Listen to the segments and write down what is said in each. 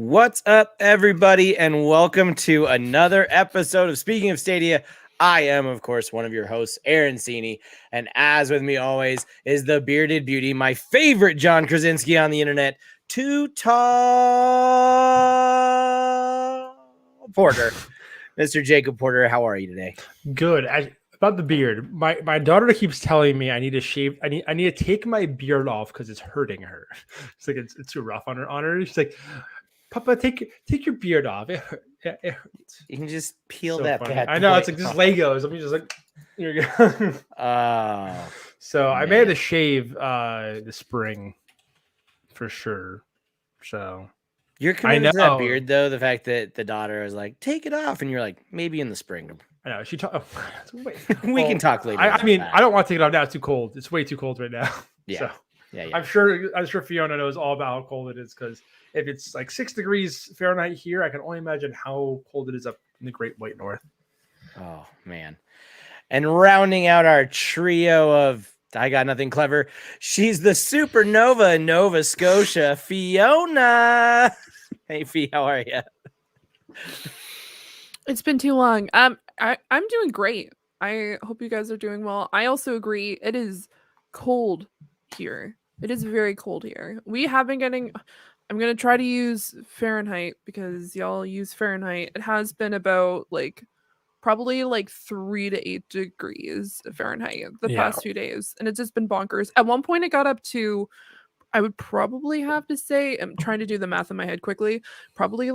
What's up, everybody, and welcome to another episode of Speaking of Stadia. I am, of course, one of your hosts, Aaron Cini, and as with me always is the bearded beauty, my favorite John Krasinski on the internet, Too Tall Porter. Mr. Jacob Porter, how are you today? Good. About the beard, my daughter keeps telling me I need to shave. I need to take my beard off because it's hurting her. It's like it's too rough on her. She's like, Papa, take your beard off. It hurts. You can just peel So that funny. bad I know boy it's like just off. Legos. I'm just like, here you go. So I may have to shave this spring for sure. So You're committed to that beard, though. The fact that the daughter was like, take it off, and you're like, maybe in the spring. I know she We can talk later. I mean, I don't want to take it off now. It's too cold. It's way too cold right now. Yeah. So, yeah. I'm sure Fiona knows all about how cold it is, because if it's like 6 degrees Fahrenheit here, I can only imagine how cold it is up in the Great White North. Oh man. And rounding out our trio of I got nothing clever, she's the supernova in Nova Scotia, Fiona. Hey Fee, how are you? It's been too long. I'm doing great. I hope you guys are doing well. I also agree. It is cold here. It is very cold here. We have been getting. I'm gonna try to use Fahrenheit because y'all use Fahrenheit. It has been about probably 3 to 8 degrees Fahrenheit the past 2 days, and it's just been bonkers. At one point, it got up to. I would probably have to say. I'm trying to do the math in my head quickly. Probably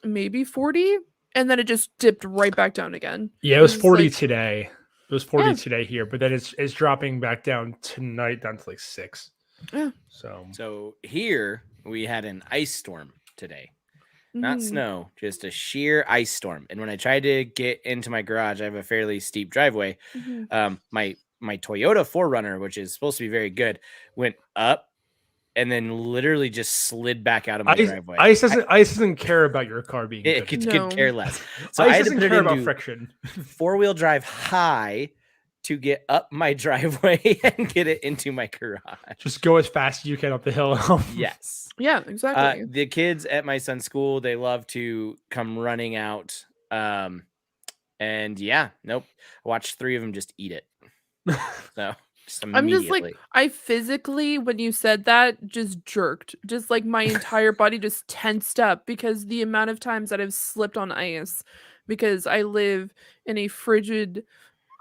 maybe 40. And then it just dipped right back down again. Yeah, it was 40 today. It was 40 today here, but then it's dropping back down tonight down to 6. Yeah. So here we had an ice storm today. Not snow, just a sheer ice storm. And when I tried to get into my garage, I have a fairly steep driveway. My Toyota 4Runner, which is supposed to be very good, went up and then literally just slid back out of my driveway. Ice doesn't care about your car being good. It could care less. So ice I had to doesn't put care it about into friction. 4-wheel drive high to get up my driveway and get it into my garage. Just go as fast as you can up the hill. Yes. Yeah, exactly. The kids at my son's school, they love to come running out. And yeah, nope. I watched 3 of them just eat it. So I'm just I physically, when you said that, just jerked. Just my entire body just tensed up because the amount of times that I've slipped on ice, because I live in a frigid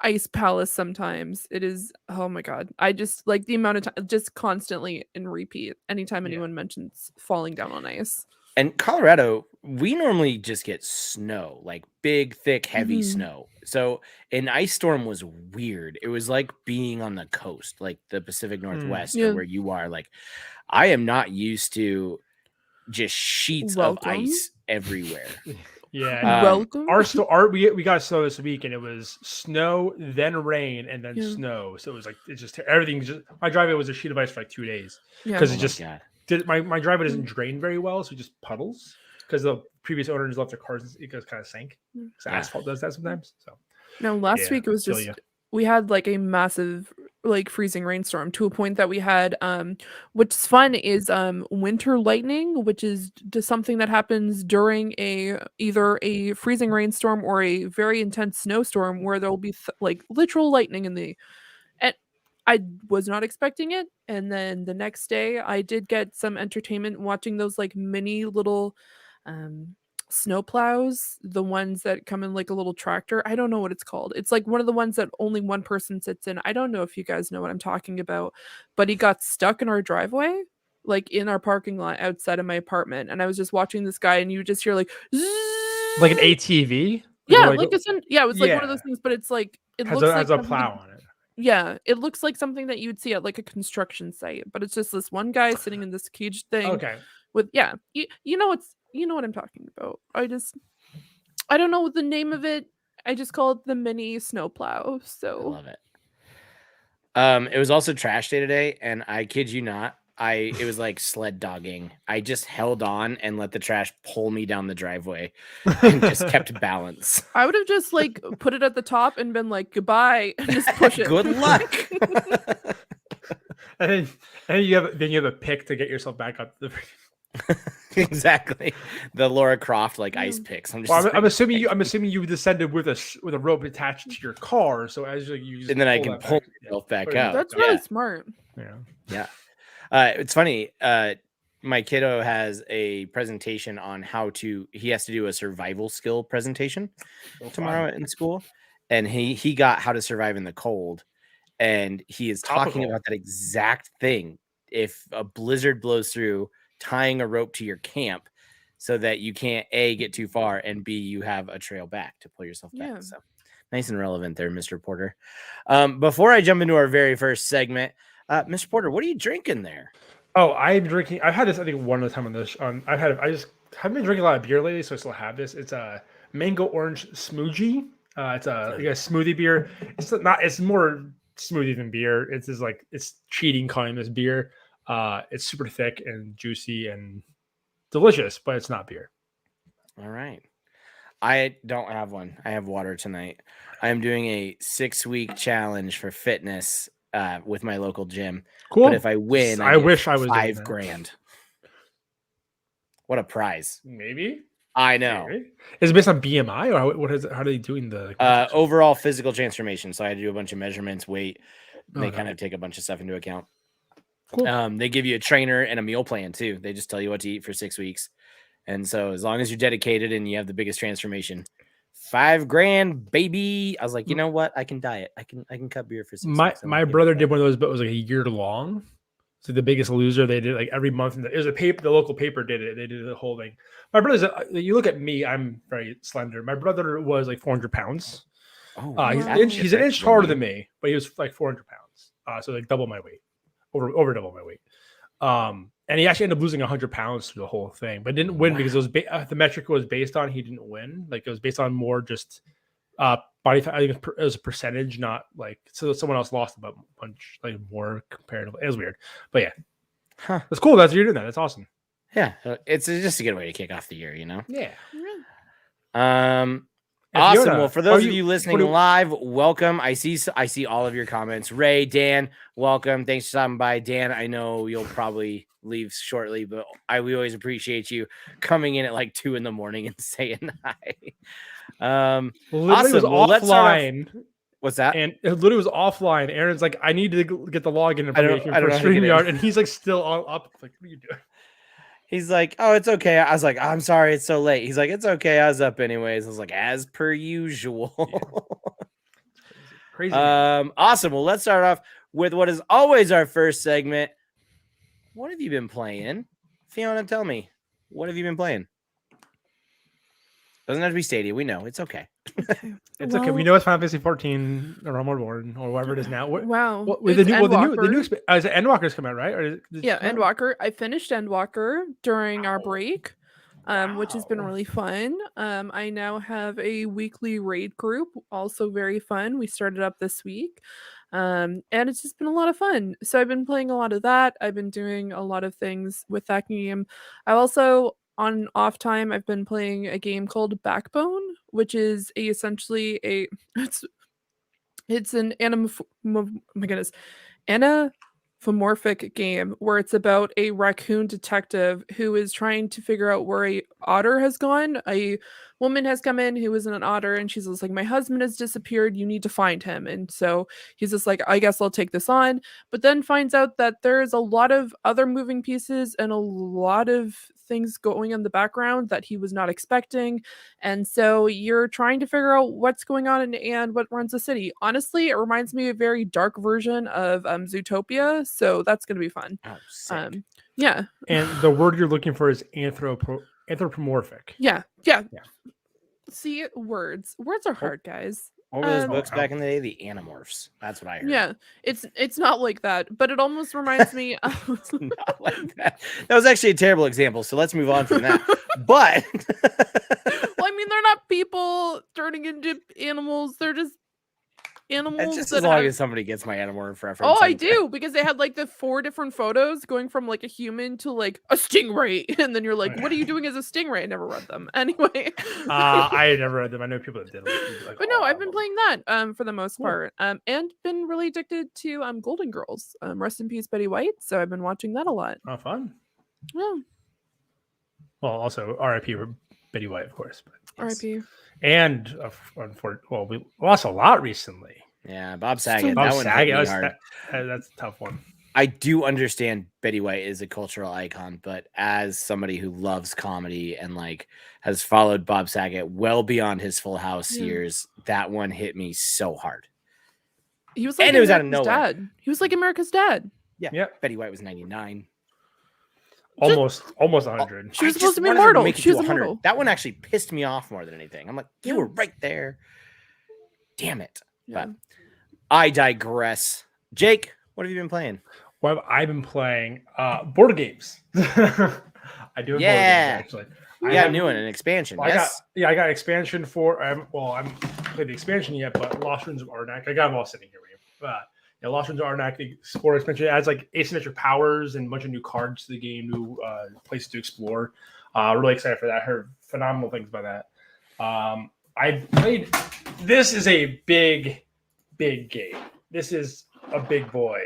ice palace sometimes. It is, oh my God. I just the amount of time, just constantly in repeat, anytime anyone mentions falling down on ice. And Colorado, we normally just get snow, big, thick, heavy snow. So an ice storm was weird. It was like being on the coast, like the Pacific Northwest, or where you are. I am not used to just sheets of ice everywhere. Yeah. Welcome. We got snow this week, and it was snow, then rain, and then snow. So it was it's just everything. My driveway was a sheet of ice for 2 days because my driveway doesn't drain very well, so it just puddles because the previous owners left their cars. It goes kind of sank. Asphalt does that sometimes. So no, last week it was just we had a massive freezing rainstorm to a point that we had what's fun is winter lightning, which is just something that happens during either a freezing rainstorm or a very intense snowstorm where there'll be literal lightning in the. I was not expecting it, and then the next day I did get some entertainment watching those mini little snow plows, the ones that come in a little tractor. I don't know what it's called. It's one of the ones that only one person sits in. I don't know if you guys know what I'm talking about, but he got stuck in our driveway, in our parking lot outside of my apartment, and I was just watching this guy, and you just hear like an ATV. Yeah, it was one of those things, but it's it has looks a plow on it. Yeah, it looks like something that you would see at a construction site, but it's just this one guy sitting in this caged thing. Okay. With you know what I'm talking about. I don't know the name of it. I just call it the mini snowplow. So I love it. It was also trash day today, and I kid you not, it was like sled dogging. I just held on and let the trash pull me down the driveway and just kept balance. I would have just put it at the top and been goodbye and just push it. Good luck. and then you have a pick to get yourself back up. Exactly. The Laura Croft like ice picks. I'm assuming you descended with a rope attached to your car, so as you just and then I can pull myself back up. That's really smart. Yeah. It's funny. My kiddo has a presentation on he has to do a survival skill presentation tomorrow in school, and he got how to survive in the cold, and he is talking about that exact thing. If a blizzard blows through, tying a rope to your camp so that you can't A, get too far, and B, you have a trail back to pull yourself back. So nice and relevant there, Mr. Porter. Before I jump into our very first segment, Mr. Porter, what are you drinking there? Oh, I'm drinking. I've had this, I think, one other time on this. I just haven't been drinking a lot of beer lately, so I still have this. It's a mango orange smoothie. It's a smoothie beer. It's more smoothie than beer. It's cheating calling this beer. It's super thick and juicy and delicious, but it's not beer. All right. I don't have one. I have water tonight. I am doing a 6-week challenge for fitness with my local gym. Cool. But if I win, I wish I was $5,000. What a prize. Maybe. I know. Maybe. Is it based on BMI or what is it? How are they doing the overall physical transformation? So I had to do a bunch of measurements, weight. They kind of take a bunch of stuff into account. Cool. They give you a trainer and a meal plan too. They just tell you what to eat for 6 weeks. And so as long as you're dedicated and you have the biggest transformation, $5,000, baby. I was like, you know what? I can diet. I can cut beer for 6 weeks. My brother did one of those, but it was like a year long. So the Biggest Loser, they did like every month. It was a paper. The local paper did it. They did the whole thing. My brother's. You look at me. I'm very slender. My brother was like 400 pounds. Oh, he's an inch taller than me, but he was like 400 pounds. So like double my weight, over double my weight. And he actually ended up losing 100 pounds through the whole thing, but didn't win because it was the metric was based on he didn't win. Like it was based on more just body fat. I think it was a percentage, not like so someone else lost a bunch like more comparatively. It was weird, but yeah, that's cool. That's you're doing that. That's awesome. Yeah, it's just a good way to kick off the year, you know. Yeah. Awesome. Well, for those of you listening live, welcome. I see all of your comments. Ray, Dan, welcome. Thanks for stopping by. Dan, I know you'll probably leave shortly, but we always appreciate you coming in at like 2 a.m. and saying hi. Awesome. Well, offline. What's that? And it literally was offline. Aaron's like, I need to get the login information for StreamYard, and he's like still all up. Like, what are you doing? He's like, oh, it's okay. I was like, I'm sorry, it's so late. He's like, it's okay. I was up anyways. I was like, as per usual. Yeah. Crazy. Awesome. Well, let's start off with what is always our first segment. What have you been playing? Fiona, tell me. What have you been playing? Doesn't have to be Stadia. We know. It's okay. It's okay. We know it's Final Fantasy 14 or Realm Reborn or whatever it is now. Wow. The new is Endwalker's come out, right? Endwalker. I finished Endwalker during our break, which has been really fun. I now have a weekly raid group, also very fun. We started up this week. And it's just been a lot of fun. So I've been playing a lot of that. I've been doing a lot of things with that game. I also on off time, I've been playing a game called Backbone, which is essentially it's an anamorphic game where it's about a raccoon detective who is trying to figure out where a otter has gone. A woman has come in who isn't an otter, and she's just like, my husband has disappeared, you need to find him. And so he's just like, I guess I'll take this on, but then finds out that there's a lot of other moving pieces and a lot of things going in the background that he was not expecting. And so you're trying to figure out what's going on and what runs the city. Honestly, it reminds me of a very dark version of Zootopia, so that's going to be fun. Yeah. And the word you're looking for is anthropomorphic. Yeah. See, words are hard, guys. What were those books back in the day? The Animorphs. That's what I heard. Yeah, it's not like that, but it almost reminds me of... It's not like that. That was actually a terrible example, so let's move on from that. But well, I mean, they're not people turning into animals. They're just animals. It's just as long as somebody gets my Animorph reference. Oh, I do, because they had like the 4 different photos going from like a human to like a stingray, and then you're like, what are you doing as a stingray? I never read them. Anyway. I never read them. I know people that did. Like, but no, I've been playing that for the most part, and been really addicted to Golden Girls. Rest in peace, Betty White. So I've been watching that a lot. Oh, fun. Yeah. Well, also R.I.P. Betty White, of course. But yes. R.I.P. And we lost a lot recently. Yeah, Bob Saget. That one hit me hard. That's a tough one. I do understand Betty White is a cultural icon, but as somebody who loves comedy and like has followed Bob Saget well beyond his Full House years, that one hit me so hard. He was like and America's it was out of nowhere. Dad. He was like America's dad. Yeah. Yep. Betty White was 99. Almost 100. She was supposed to be immortal. She was immortal. That one actually pissed me off more than anything. I'm like, you were right there. Damn it. Yeah. But I digress. Jake, what have you been playing? What have I been playing? Board games. I do have board games, actually. Yeah, new one, an expansion. I got expansion for. I haven't played the expansion yet, but Lawsons of Arnak. I got them all sitting here. Lawsons of Arnak, the Explorer expansion, adds like asymmetric powers and a bunch of new cards to the game, new places to explore. Really excited for that. I heard phenomenal things about that. I played. This is a big game. This is a big boy.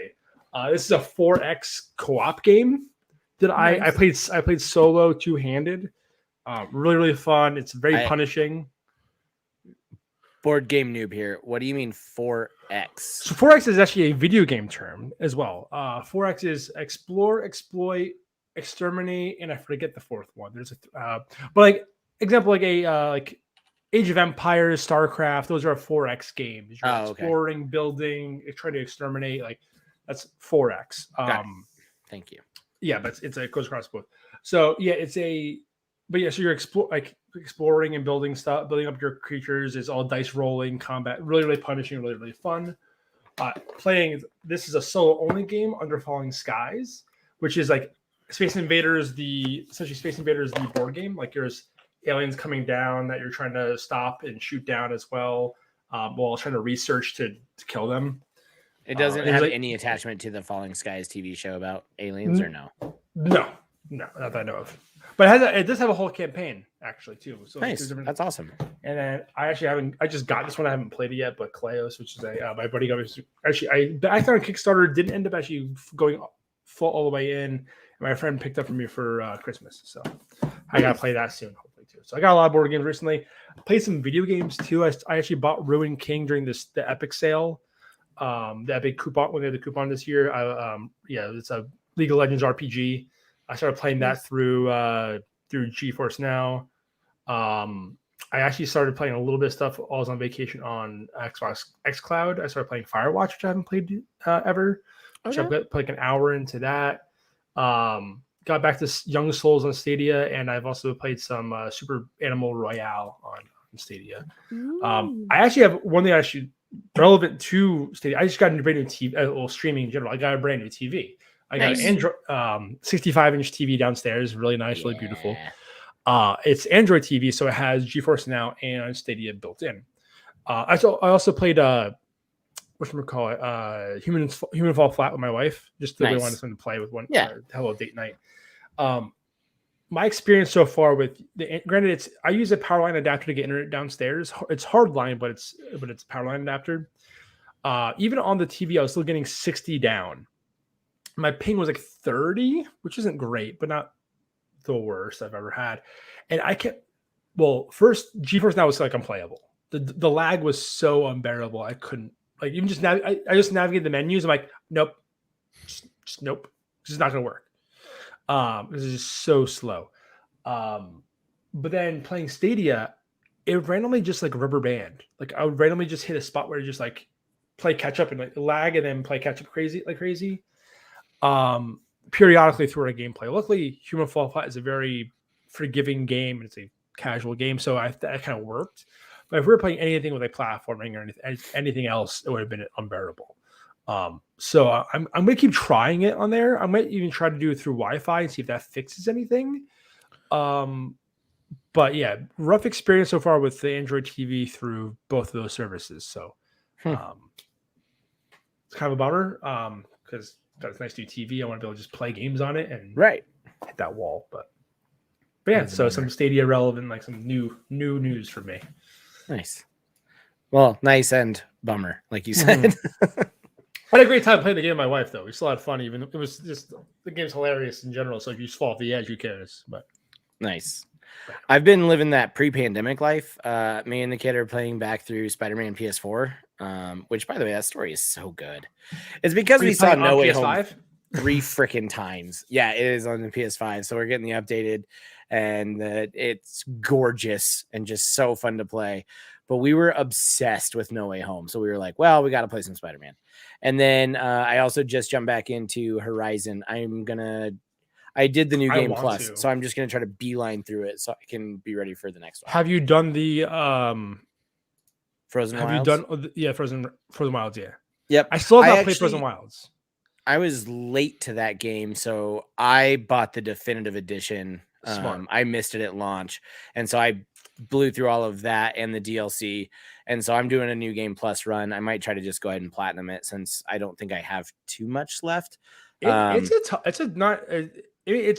This is a 4X co-op game that nice. I played solo two-handed. Really fun. It's very punishing. Board game noob here. What do you mean 4X? So 4X is actually a video game term as well. 4X is explore, exploit, exterminate, and I forget the fourth one. There's but like example like like Age of Empires, StarCraft. Those are 4X games. You're exploring, building, trying to exterminate. Like that's 4X. Thank you. Yeah, but it goes across both. So yeah, so you're exploring and building stuff, building up your creatures. Is all dice rolling, combat, really punishing, really fun. Playing this is a solo only game under Falling Skies, which is like Space Invaders, the board game. Like there's aliens coming down that you're trying to stop and shoot down as well, while trying to research to kill them. It doesn't have any attachment to the Falling Skies TV show about aliens, or no? No, not that I know of. But it does have a whole campaign actually too. So nice, that's awesome. And then I just got this one. I haven't played it yet, but Kleos, which is my buddy got me. Actually, I thought on Kickstarter didn't end up actually going full all the way in. And my friend picked up for me for Christmas, so I gotta play that soon, hopefully too. So I got a lot of board games recently. I played some video games too. I actually bought Ruined King during the Epic sale. The Epic coupon when they had the coupon this year. It's a League of Legends RPG. I started playing that through Geforce now. I actually started playing a little bit of stuff while I was on vacation on Xbox xCloud. I started playing Firewatch, which I haven't played ever. Okay. I've got like an hour into that. Got back to Young Souls on Stadia, and I've also played some Super Animal Royale on Stadia. I actually have one thing actually relevant to Stadia. I just got a brand new TV, streaming in general. I got a brand new TV. I got an Android 65-inch TV downstairs, really nice, really beautiful. It's Android TV, so it has GeForce Now and Stadia built in. I also played Human Fall Flat with my wife, just because I wanted something to play with one. Hello date night. My experience so far with granted, I use a power line adapter to get internet downstairs. It's hard line, but it's a power line adapter. Even on the TV, I was still getting 60 down. My ping was like 30, which isn't great, but not the worst I've ever had. And first GeForce Now was like unplayable. The lag was so unbearable. I couldn't even just I just navigated the menus. I'm like, nope, just nope. This is not gonna work. This is just so slow. But then playing Stadia, it would randomly just like rubber band. Like I would randomly just hit a spot where you just like play catch up and like lag and then play catch up crazy. Periodically through our gameplay. Luckily, Human Fall Flat is a very forgiving game. It's a casual game, so that kind of worked. But if we were playing anything with like platforming or anything else, it would have been unbearable. So I'm going to keep trying it on there. I might even try to do it through Wi-Fi and see if that fixes anything. But yeah, rough experience so far with the Android TV through both of those services. So it's kind of a bummer because got a nice new TV. I want to be able to just play games on it and hit that wall. But yeah, so some Stadia relevant, like some new news for me. Nice. Well, nice and bummer, like you said. I had a great time playing the game with my wife, though. We still had fun. Even it was just the game's hilarious in general. So if you just fall off the edge, who cares? But Nice. I've been living that pre-pandemic life. Me and the kid are playing back through SpiderMan PS4, which, by the way, that story is so good. It's because we saw No Way Home 3 freaking times. Yeah, it is on the PS5. So we're getting the updated, and it's gorgeous and just so fun to play. But we were obsessed with No Way Home. So we were like, well, we got to play some Spider-Man. And then I also just jumped back into Horizon. I did the new game plus, so I'm just going to try to beeline through it so I can be ready for the next one. Have you done the Frozen Wilds? Have you done Frozen Wilds, yeah. Yep. I still have not played Frozen Wilds. I was late to that game, so I bought the definitive edition. I missed it at launch, and so I blew through all of that and the DLC, and so I'm doing a new game plus run. I might try to just go ahead and platinum it since I don't think I have too much left. It's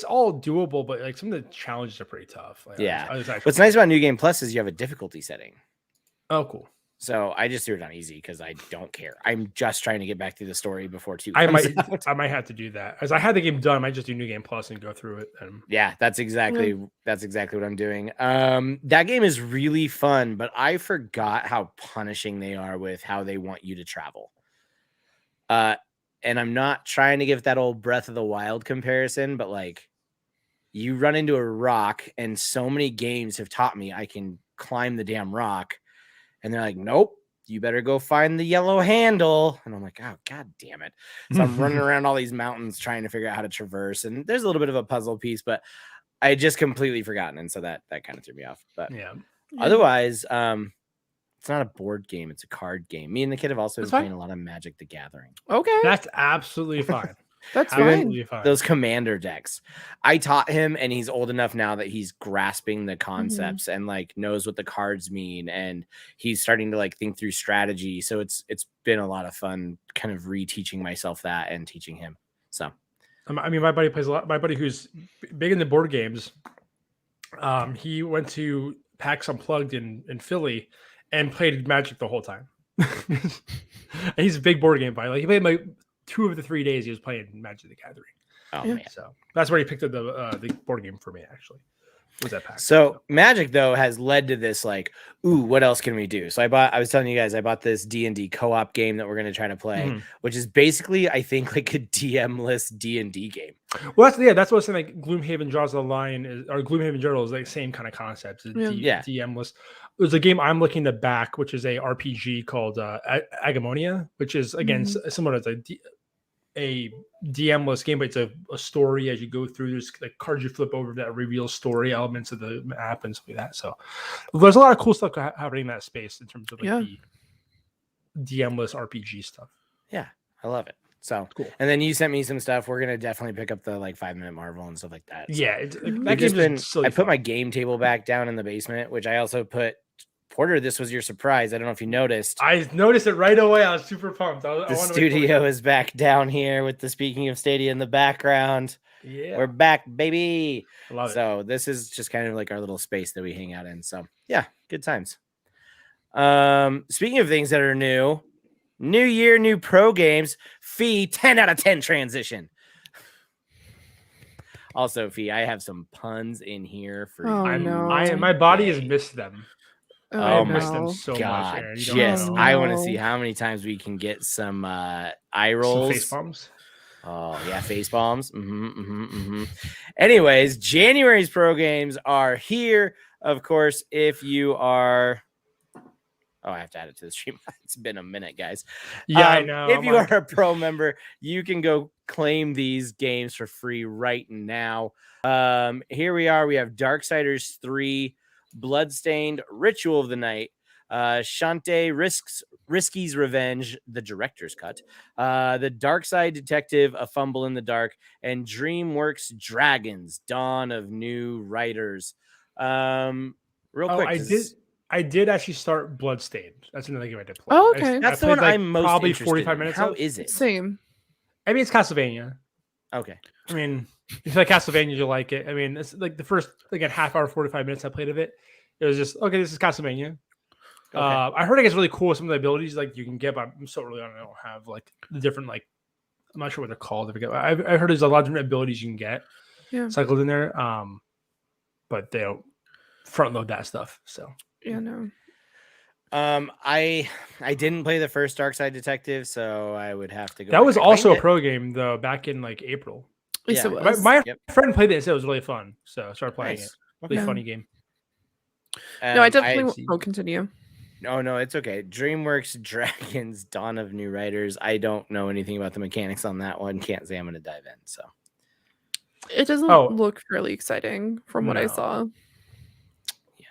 all doable, but like some of the challenges are pretty tough. Like, yeah. What's nice about New Game Plus is you have a difficulty setting. Oh, cool. So I just threw it on easy because I don't care. I'm just trying to get back through the story before 2 I comes out. might have to do that. As I had the game done, I might just do New Game Plus and go through it. Yeah, that's exactly what I'm doing. That game is really fun, but I forgot how punishing they are with how they want you to travel. And I'm not trying to give that old Breath of the Wild comparison, but like you run into a rock, and so many games have taught me I can climb the damn rock. And they're like, nope, you better go find the yellow handle. And I'm like, oh, God damn it. So I'm running around all these mountains trying to figure out how to traverse. And there's a little bit of a puzzle piece, but I had just completely forgotten. And so that kind of threw me off. But otherwise, it's not a board game. It's a card game. Me and the kid have also been playing a lot of Magic the Gathering. Okay. That's absolutely fine. That's fine. Those commander decks. I taught him, and he's old enough now that he's grasping the concepts and like knows what the cards mean, and he's starting to like think through strategy. So it's been a lot of fun kind of reteaching myself that and teaching him. So I mean, my buddy plays a lot. My buddy who's big in the board games, he went to PAX Unplugged in Philly and played Magic the whole time. He's a big board game player. Like he played like 2 of the 3 days he was playing Magic the Gathering. Oh man! So that's where he picked up the board game for me. Actually, was that PAX? So Magic though has led to this like, ooh, what else can we do? So I was telling you guys I bought this D&D co-op game that we're going to try to play, which is basically I think like a DM-less D&D game. Well, that's what I was saying. Like Gloom Haven Draws the Line or Gloom Haven Journal is like same kind of concept. DM-less. There's a game I'm looking to back, which is a RPG called Agamonia, which is again similar to a DM-less game, but it's a story as you go through. There's like cards you flip over that reveal story elements of the map and stuff like that. So there's a lot of cool stuff happening in that space in terms of like the DM-less RPG stuff. Yeah, I love it. So cool. And then you sent me some stuff. We're gonna definitely pick up the like 5-minute Marvel and stuff like that. So. Yeah, that game's been. I put my game table back down in the basement, which I also put. Porter, this was your surprise. I don't know if you noticed. I noticed it right away. I was super pumped. The studio is back down here with the Speaking of Stadia in the background. Yeah, we're back, baby. Love so this is just kind of like our little space that we hang out in. So yeah, good times. Speaking of things that are new year, new pro games. Fee 10 out of 10 transition. Also, Fee, I have some puns in here for you. My body has missed them. Oh my them so God! Much, Yes, I want to see how many times we can get some eye rolls, some face bombs. Oh yeah, face bombs. Anyways, January's pro games are here. Of course, if you are, I have to add it to the stream. It's been a minute, guys. Yeah, I know. If you are a pro member, you can go claim these games for free right now. Here we are. We have Darksiders 3. Bloodstained, Ritual of the Night, Shantae Risky's Revenge, the director's cut, The Dark Side Detective, A Fumble in the Dark, and DreamWorks Dragons, Dawn of New Writers. Real quick. I did actually start Bloodstained. That's another game I did play. Oh, okay. That's the one I'm most probably interested 45 in. minutes. How is it? Same. I mean, it's Castlevania. Okay. I mean, if you like Castlevania, you'll like it. I mean, it's like the first a half hour, 45 minutes I played of it. It was just, okay, this is Castlevania. Okay. I heard it gets really cool with some of the abilities like you can get, but I'm so early on. I don't have like the different I'm not sure what they're called. I heard there's a lot of different abilities you can get cycled in there. but they don't front load that stuff. So yeah, no. I didn't play the first Darkside Detective, so I would have to go. That was also a pro game though, back in like April. Yes, it was. My friend played it and said it was really fun, so I started playing it. Really funny game. No, I definitely will continue. No, it's okay. DreamWorks Dragons Dawn of New Riders. I don't know anything about the mechanics on that one. Can't say I'm going to dive in. So it doesn't look really exciting from what I saw. Yeah.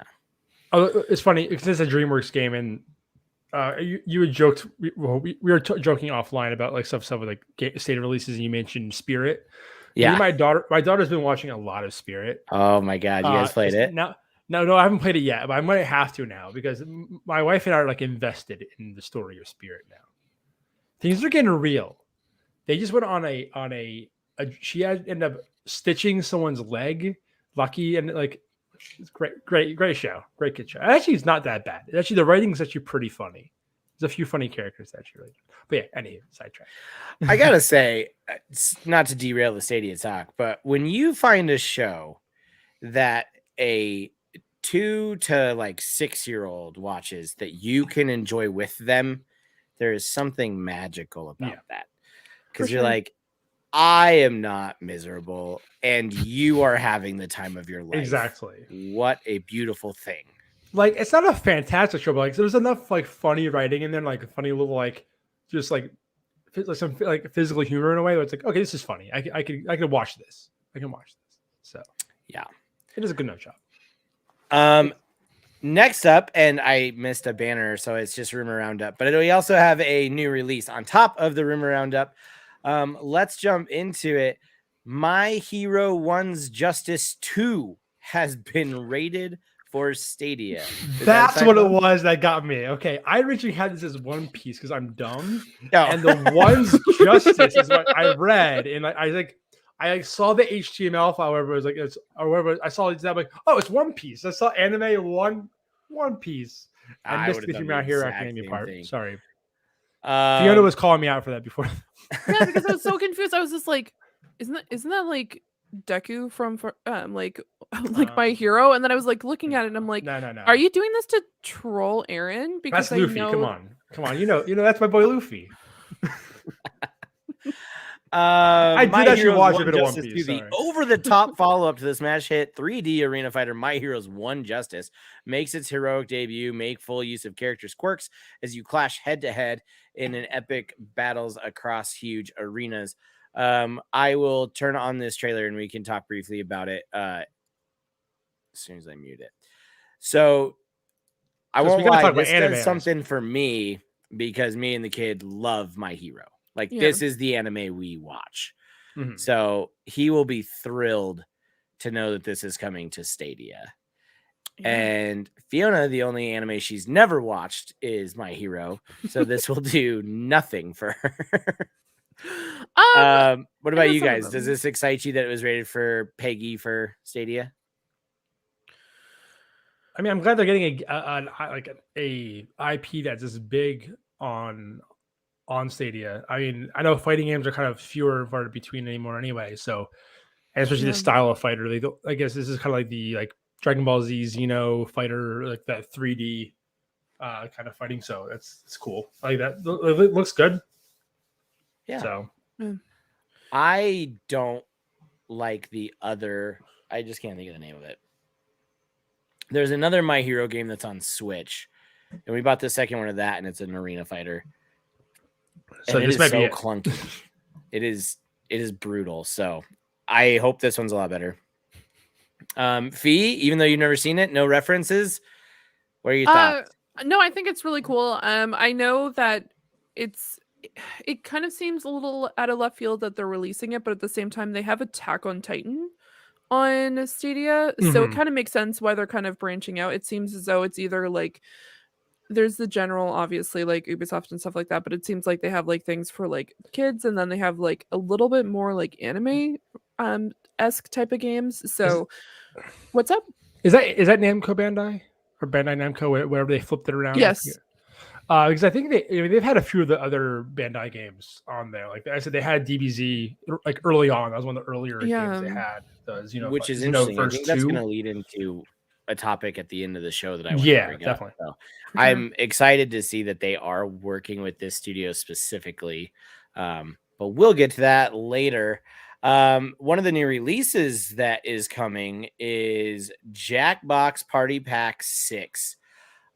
Oh, it's funny because it's a DreamWorks game, and you had joked. We were joking offline about like stuff with like state releases, and you mentioned Spirit. Yeah, my daughter's been watching a lot of Spirit. Oh my god, you guys played it? No, I haven't played it yet, but I might have to now because my wife and I are like invested in the story of Spirit now. Things are getting real. They just went on a she ended up stitching someone's leg, Lucky, and like it's great show, great kid show. Actually, it's not that bad. Actually, the writing's actually pretty funny. There's a few funny characters actually, really. But yeah, anyway, sidetrack. I gotta say, not to derail the Stadia talk, but when you find a show that a 2 to like 6-year-old watches that you can enjoy with them, there is something magical about that. Because you're like, I am not miserable, and you are having the time of your life. Exactly. What a beautiful thing. Like, it's not a fantastic show, but like there's enough like funny writing in there, like funny little like just like some like physical humor in a way where it's like, okay, this is funny. I could watch this. I can watch this. So yeah, it is a good enough job. Next up, and I missed a banner, so it's just Rumor Roundup, but we also have a new release on top of the Rumor Roundup. Let's jump into it. My Hero 1's Justice 2 has been rated for Stadia. That's what it was that got me. Okay, I originally had this as One Piece because I'm dumb. And the One's Justice is what I read, and I saw the HTML file wherever it was like it's or wherever I saw it. I'm like, oh, it's One Piece. I saw anime One Piece. I missed the My Hero Academia part. Sorry. Fiona was calling me out for that before. Yeah, because I was so confused. I was just like, isn't that like Deku from like My Hero? And then I was like looking at it and I'm like, no. Are you doing this to troll Aaron? Because that's Luffy. Come on. You know that's my boy Luffy. I did actually watch a bit of One Piece. The over-the-top follow-up to the smash hit 3D arena fighter My Hero's One Justice makes its heroic debut. Make full use of characters' quirks as you clash head-to-head in an epic battles across huge arenas. I will turn on this trailer and we can talk briefly about it as soon as I mute it. So I won't lie, this does something for me because me and the kid love My Hero. Like, this is the anime we watch. Mm-hmm. So he will be thrilled to know that this is coming to Stadia. Yeah. And Fiona, the only anime she's never watched is My Hero. So this will do nothing for her. What about you guys? Does this excite you that it was rated for Peggy for Stadia? I mean, I'm glad they're getting a IP that's as big on Stadia. I mean, I know fighting games are kind of fewer and far between anymore anyway. So, and especially the style of fighter, I guess this is kind of like the Dragon Ball Z Xeno fighter, like that 3D kind of fighting. So it's cool. I like that. It looks good. Yeah. So I don't like the other. I just can't think of the name of it. There's another My Hero game that's on Switch, and we bought the second one of that, and it's an arena fighter. So this might be clunky. It is brutal. So I hope this one's a lot better. Fee, even though you've never seen it, no references. What are your thoughts? No, I think it's really cool. I know that it kind of seems a little out of left field that they're releasing it, but at the same time they have Attack on Titan on Stadia, so it kind of makes sense why they're kind of branching out. It seems as though it's either like there's the general, obviously, like Ubisoft and stuff like that, but it seems like they have like things for like kids, and then they have like a little bit more like anime esque type of games. So what's up? Is that Namco Bandai or Bandai Namco, wherever they flipped it around? Yes. Because I think they've had a few of the other Bandai games on there. Like I said, they had DBZ like early on. That was one of the earlier games they had. Which is interesting. I think that's going to lead into a topic at the end of the show that I want to bring definitely. up. So I'm excited to see that they are working with this studio specifically, but we'll get to that later. One of the new releases that is coming is Jackbox Party Pack 6.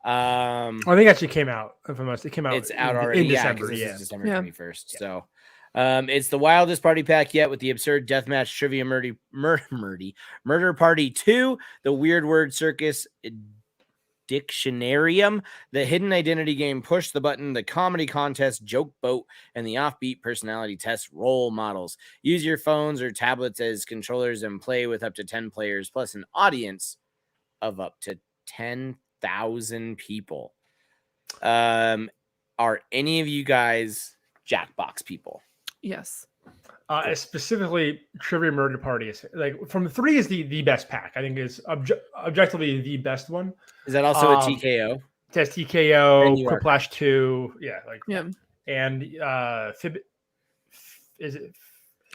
I think it actually came out. It came out. It's out already. In December. This is December 21st. Yeah. So it's the wildest party pack yet with the absurd deathmatch trivia murder party 2, the weird word circus dictionarium, the hidden identity game push the button, the comedy contest joke boat, and the offbeat personality test role models. Use your phones or tablets as controllers and play with up to 10 players plus an audience of up to 10,000 people. Are any of you guys Jackbox people? Yes. Specifically, Trivia Murder Party is like from 3 is the best pack. I think is objectively the best one. Is that also a TKO? Test TKO, Quiplash 2, and is it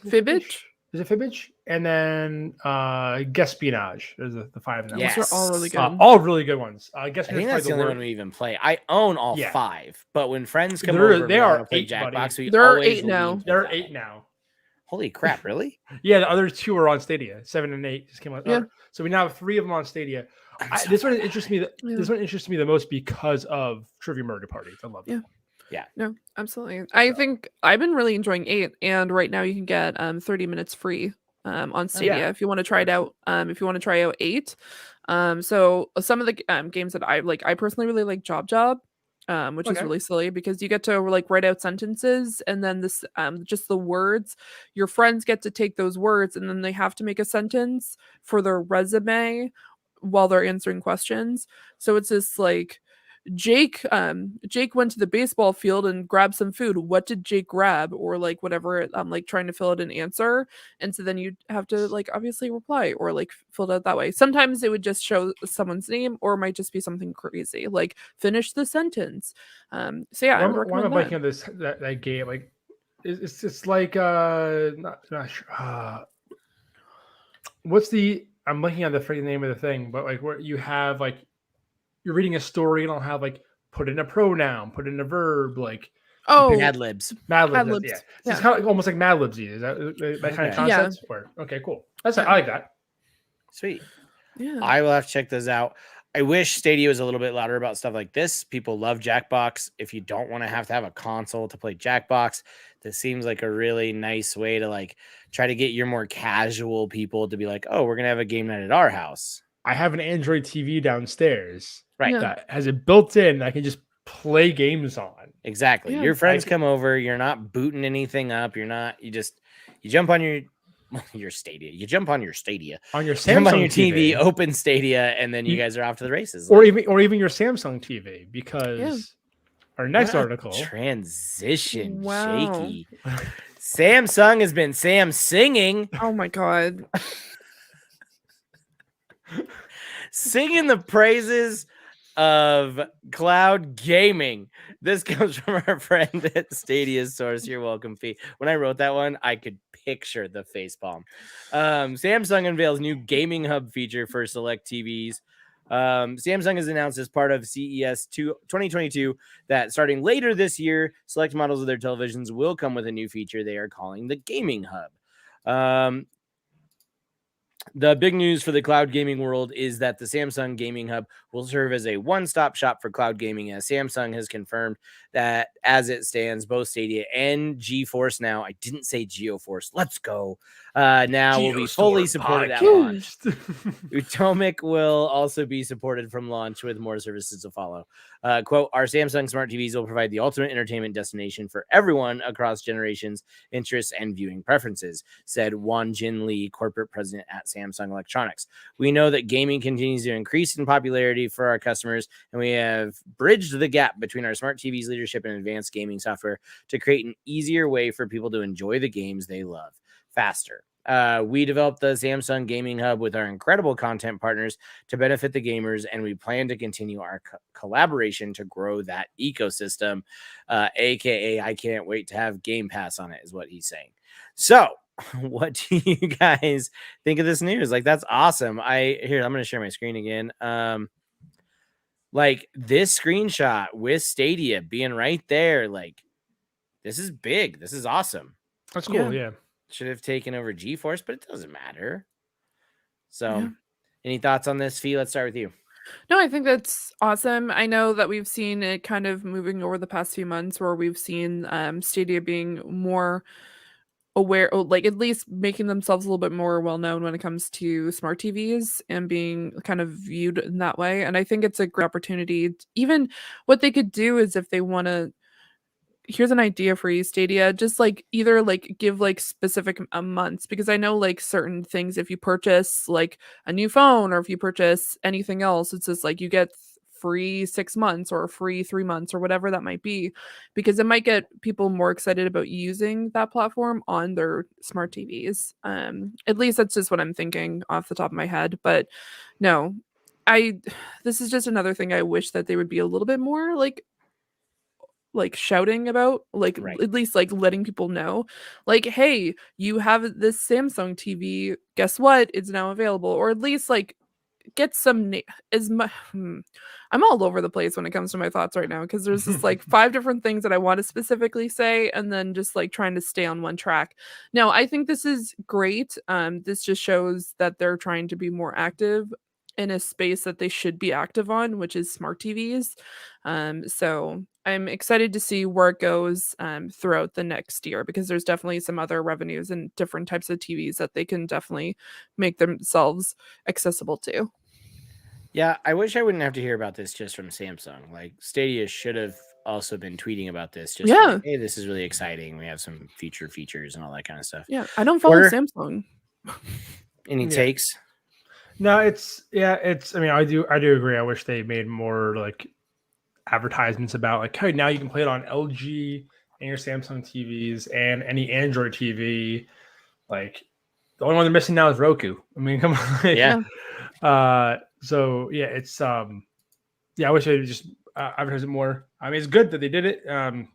Fibbage? Is it Fibbage? And then Guespionage. There's the 5 now. Yes. Those are all really good. All really good ones. I think that's the only one we even play. I own all 5, but when friends come over, they are 8 Jackbox. There are 8 now. There are 8 now. Holy crap! Really? Yeah, the other 2 are on Stadia. 7 and 8 just came out. Yeah. So we now have 3 of them on Stadia. This one interests me. This one interests me the most because of Trivia Murder Party. I love it. Yeah. No, absolutely. I think I've been really enjoying 8, and right now you can get 30 minutes free on Stadia if you want to try it out. If you want to try out 8. So some of the games that I personally really like Job, which is really silly because you get to like write out sentences and then this just the words. Your friends get to take those words and then they have to make a sentence for their resume while they're answering questions. So it's just like Jake went to the baseball field and grabbed some food. What did Jake grab? Or like whatever, like trying to fill out an answer. And so then you have to like obviously reply or like fill it out that way. Sometimes it would just show someone's name or it might just be something crazy, like finish the sentence. So yeah, why am I liking that game? Like it's like not sure. I'm looking at the freaking name of the thing, but like where you have like you're reading a story and I'll have like put in a pronoun, put in a verb, like Mad Libs. Yeah. It's kind of like, almost like Mad Libs. Is that kind of concept? Yeah. Okay, cool. I like that. Sweet. Yeah. I will have to check those out. I wish Stadia was a little bit louder about stuff like this. People love Jackbox. If you don't want to have a console to play Jackbox, this seems like a really nice way to like try to get your more casual people to be like, oh, we're gonna have a game night at our house. I have an Android TV downstairs. Right. That has it built in. I can just play games on. Exactly. Yeah. Your friends come over. You're not booting anything up. You jump on your Stadia. You jump on your Stadia. On your Samsung jump on your TV. Open Stadia, and then you guys are off to the races. Or even your Samsung TV, because our next article. Transition. Shaky. Samsung has been singing. Oh my God. Singing the praises of cloud gaming. This comes from our friend at Stadia Source. You're welcome, Fee. When I wrote that one, I could picture the facepalm. Samsung unveils new gaming hub feature for select TVs. Samsung has announced as part of CES 2022 that starting later this year, select models of their televisions will come with a new feature they are calling the Gaming Hub. The big news for the cloud gaming world is that the Samsung Gaming Hub will serve as a one-stop shop for cloud gaming, as Samsung has confirmed that as it stands, both Stadia and Geforce now, I didn't say Geoforce, let's go, now will be fully supported at launch. Utomic will also be supported from launch with more services to follow. Quote, our Samsung smart TVs will provide the ultimate entertainment destination for everyone across generations, interests, and viewing preferences, said Wan Jin Lee, corporate president at Samsung Electronics. We know that gaming continues to increase in popularity for our customers, and we have bridged the gap between our smart TVs leadership and advanced gaming software to create an easier way for people to enjoy the games they love. faster. We developed the Samsung Gaming Hub with our incredible content partners to benefit the gamers, and we plan to continue our collaboration to grow that ecosystem. AKA, I can't wait to have Game Pass on it, is what he's saying. So, what do you guys think of this news? Like, that's awesome. I'm going to share my screen again. Like, this screenshot with Stadia being right there, like, this is big. This is awesome. That's cool. Yeah. Should have taken over Geforce, but it doesn't matter. So, any thoughts on this, Fee? Let's start with you. No, I think that's awesome. I know that we've seen it kind of moving over the past few months where we've seen Stadia being more aware, like at least making themselves a little bit more well-known when it comes to smart TVs and being kind of viewed in that way. And I think it's a great opportunity. Even what they could do is if they want to, here's an idea for you, Stadia, just like either like give like specific months, because I know like certain things, if you purchase like a new phone or if you purchase anything else, it's just like you get free 6 months or free 3 months or whatever that might be, because it might get people more excited about using that platform on their smart TVs. At least that's just what I'm thinking off the top of my head. But no, this is just another thing I wish that they would be a little bit more like shouting about, like at least like letting people know, like, hey, you have this Samsung TV, guess what, it's now available. Or at least like get some I'm all over the place when it comes to my thoughts right now, because there's just like 5 different things that I want to specifically say and then just like trying to stay on one track. No, I think this is great. This just shows that they're trying to be more active in a space that they should be active on, which is smart TVs. So I'm excited to see where it goes throughout the next year, because there's definitely some other revenues and different types of TVs that they can definitely make themselves accessible to. Yeah, I wish I wouldn't have to hear about this just from Samsung. Like, Stadia should have also been tweeting about this. Just like, hey, this is really exciting. We have some features and all that kind of stuff. Yeah, I don't follow Samsung. Any takes? No, it's I mean, I do agree. I wish they made more like advertisements about like, hey, now you can play it on LG and your Samsung TVs and any Android TV. Like, the only one they're missing now is Roku. I mean, come on. So yeah, it's I wish they just advertise it more. I mean, it's good that they did it. I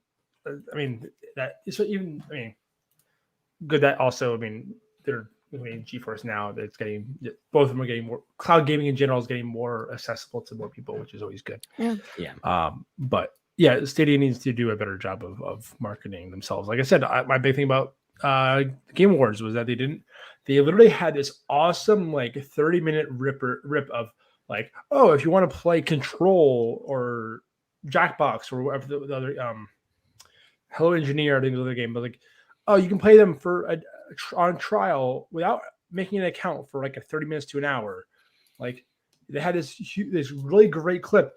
mean, that is even. I mean, good that also. I mean, they're. I mean, Geforce now, that's getting, both of them are getting more, cloud gaming in general is getting more accessible to more people, which is always good. But yeah, Stadia needs to do a better job of marketing themselves. Like I said, my big thing about Game Awards was that they literally had this awesome like 30-minute rip of like, oh, if you want to play Control or Jackbox or whatever the other Hello Engineer, I think the other game, but like, oh, you can play them for on trial without making an account for like a 30 minutes to an hour. Like, they had this really great clip.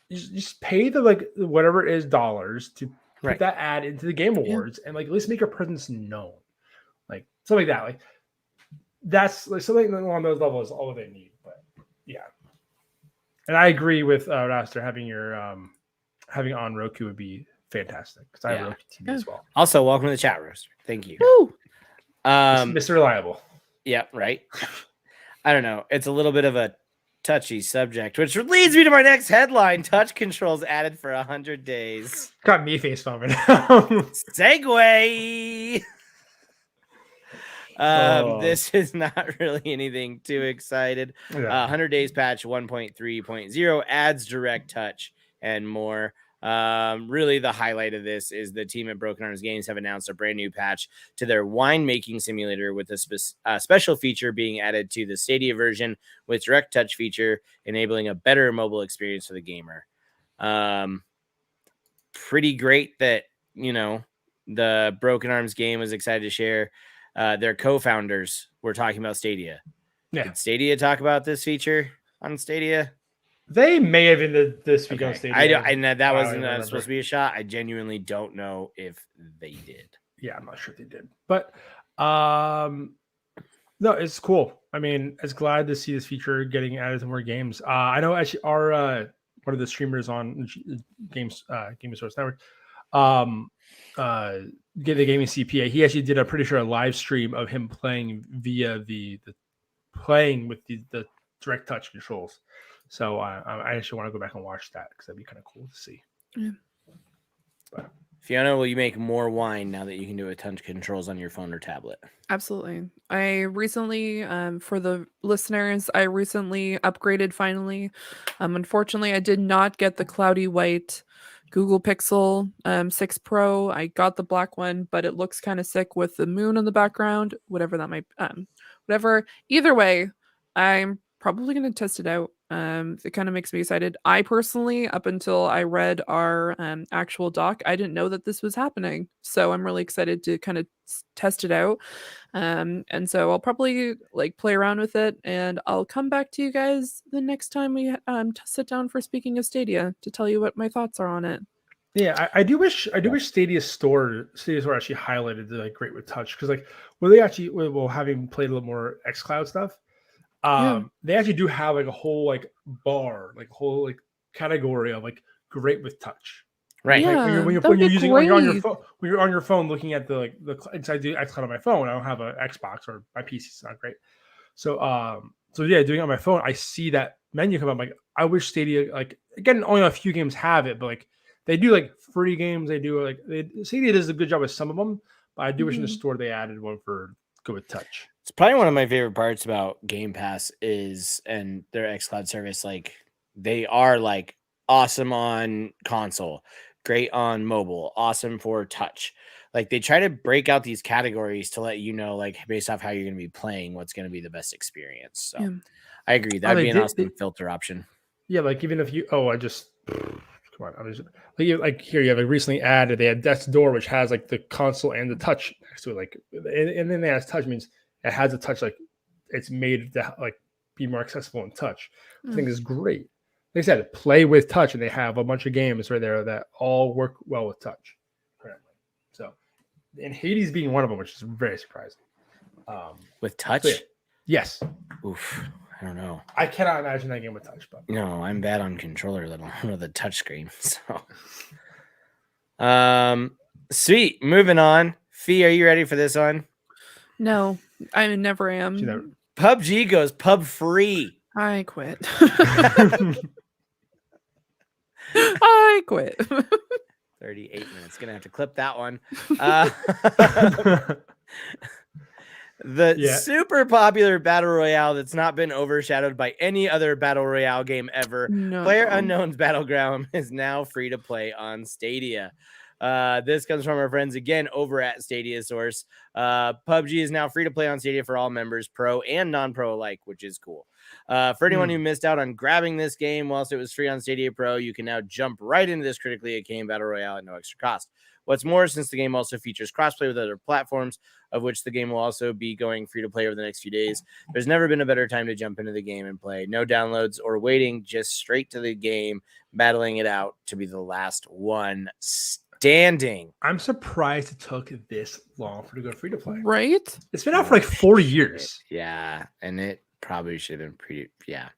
You just pay the like whatever it is dollars to put that ad into the Game Awards and like at least make your presence known. Like something like that. Like that's like something along those levels is all they need. But yeah. And I agree with Raster, having your having on Roku would be fantastic, because I have Roku TV as well. Also, welcome to the chat roast. Thank you. Mr. Reliable. Yeah, right. I don't know. It's a little bit of a touchy subject, which leads me to my next headline. Touch controls added for 100 days. Got me face pumping. Segue. This is not really anything too excited. 100 days patch 1.3.0 adds direct touch and more. Really, the highlight of this is the team at Broken Arms Games have announced a brand new patch to their winemaking simulator, with a special feature being added to the Stadia version with direct touch feature, enabling a better mobile experience for the gamer. Pretty great that, you know, the Broken Arms game was excited to share. Their co-founders were talking about Stadia. Yeah. Did Stadia talk about this feature on Stadia? They may have in this week on Stadia. I know that wasn't supposed to be a shot. I genuinely don't know if they did. Yeah, I'm not sure if they did. But no, it's cool. I mean, it's glad to see this feature getting added to more games. I know actually our one of the streamers on Games Source Network, get the gaming CPA. He actually did, I'm pretty sure, a live stream of him playing via the playing with the direct touch controls. So I actually want to go back and watch that because that'd be kind of cool to see. Yeah. But, Fiona, will you make more wine now that you can do a touch controls on your phone or tablet? Absolutely. I recently, for the listeners, I recently upgraded finally. Unfortunately, I did not get the cloudy white Google Pixel 6 Pro. I got the black one, but it looks kind of sick with the moon in the background, whatever that might, whatever. Either way, I'm probably going to test it out. It kind of makes me excited. I personally, up until I read our actual doc, I didn't know that this was happening. So I'm really excited to kind of test it out. And so I'll probably like play around with it, and I'll come back to you guys the next time we sit down for Speaking of Stadia to tell you what my thoughts are on it. Yeah, I do wish Stadia Store actually highlighted the like Great with Touch, because like they actually, well, having played a little more xCloud stuff, they actually do have like a whole like bar, like a whole like category of like Great with Touch. Right. Yeah, when you're using when you're on your phone, looking at the I do xCloud on my phone. I don't have an Xbox, or my PC is not great. So yeah, doing it on my phone, I see that menu come up. Like, I wish Stadia, like, again, only a few games have it, but like they do like free games. They do like Stadia does a good job with some of them, but I do wish in the store they added one for Go with Touch. It's probably one of my favorite parts about Game Pass and their xCloud service. Like, they are like awesome on console, great on mobile, awesome for touch. Like, they try to break out these categories to let you know, like, based off how you're going to be playing, what's going to be the best experience. So I agree. That'd be an awesome filter option. Yeah, like even if you, come on, like here you have a recently added, they had Death's Door, which has like the console and the touch next to it, like, and then they has touch, means it has a touch, like it's made to like be more accessible in touch. I think is great. Like I said, play with touch, and they have a bunch of games right there that all work well with touch currently. So, and Hades being one of them, which is very surprising. With touch? So yeah. Yes. Oof. I don't know. I cannot imagine that game with touch, but no, I'm bad on controller, let alone with a touch screen. So, sweet. Moving on. Fee, are you ready for this one? No, I never am. PUBG goes pub free. I quit. I quit. 38 minutes. Gonna have to clip that one. The super popular battle royale that's not been overshadowed by any other battle royale game ever, PlayerUnknown's Battleground, is now free to play on Stadia. This comes from our friends again over at Stadia Source. PUBG is now free to play on Stadia for all members, pro and non-pro alike, which is cool. For anyone who missed out on grabbing this game whilst it was free on Stadia Pro, you can now jump right into this critically acclaimed battle royale at no extra cost. What's more, since the game also features crossplay with other platforms, of which the game will also be going free to play over the next few days, there's never been a better time to jump into the game and play. No downloads or waiting, just straight to the game, battling it out to be the last one standing. I'm surprised it took this long for it to go free to play. Right? It's been out for like 4 years. Yeah, and it probably should have been pretty. Yeah,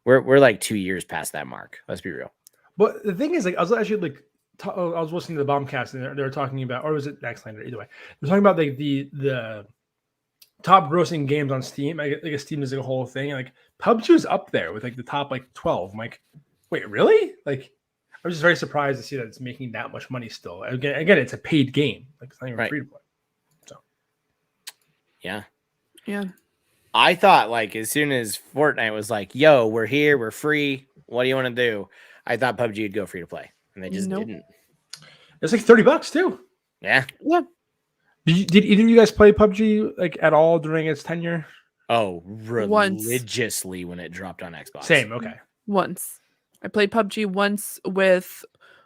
we're like 2 years past that mark. Let's be real. But the thing is, like, I was actually like, I was listening to the Bombcast, and they were talking about, or was it Nextlander? Either way, they're talking about like the top grossing games on Steam. I guess Steam is like a whole thing. And, like, PUBG is up there with like the top like 12. I'm like, wait, really? Like, I was just very surprised to see that it's making that much money still. Again, it's a paid game. Like, it's not even free to play. So, yeah. I thought, like, as soon as Fortnite was like, "Yo, we're here, we're free. What do you want to do?" I thought PUBG would go free to play, and they just didn't. It's like $30 too. Yeah. Did either of you guys play PUBG like at all during its tenure? Oh, religiously when it dropped on Xbox. Same. Okay. Once. I played PUBG once with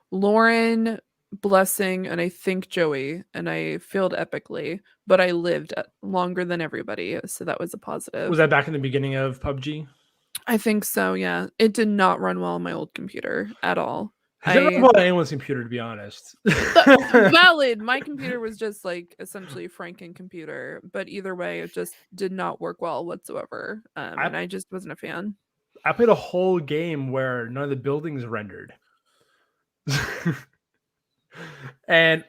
Lauren, Blessing, and I think Joey, and I failed epically, but I lived longer than everybody, so that was a positive. Was that back in the beginning of PUBG? I think so, yeah. It did not run well on my old computer at all. It didn't run well on anyone's computer, to be honest. Valid. My computer was just like essentially a Franken computer, but either way, it just did not work well whatsoever, and I just wasn't a fan. I played a whole game where none of the buildings rendered. And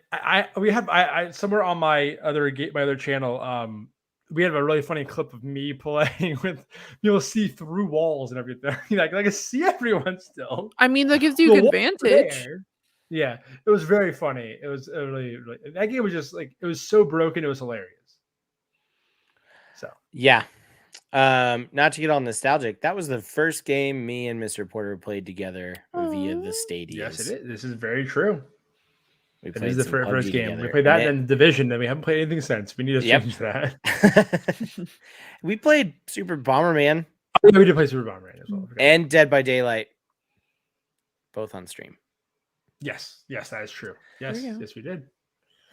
we have somewhere on my other channel, we have a really funny clip of me playing with, you'll see through walls and everything. like I can see everyone still. I mean, that gives you good vantage. Yeah, it was very funny. It was really that game was just like, it was so broken, it was hilarious. So yeah. Not to get all nostalgic, that was the first game me and Mr. Porter played together via the Stadia. Yes, it is. This is very true. We played the first game. Together. We played that in the Division, and we haven't played anything since. We need to change that. We played Super Bomberman. Oh, yeah, we did play Super Bomberman as well. And Dead by Daylight, both on stream. Yes, that is true. Yes, we did.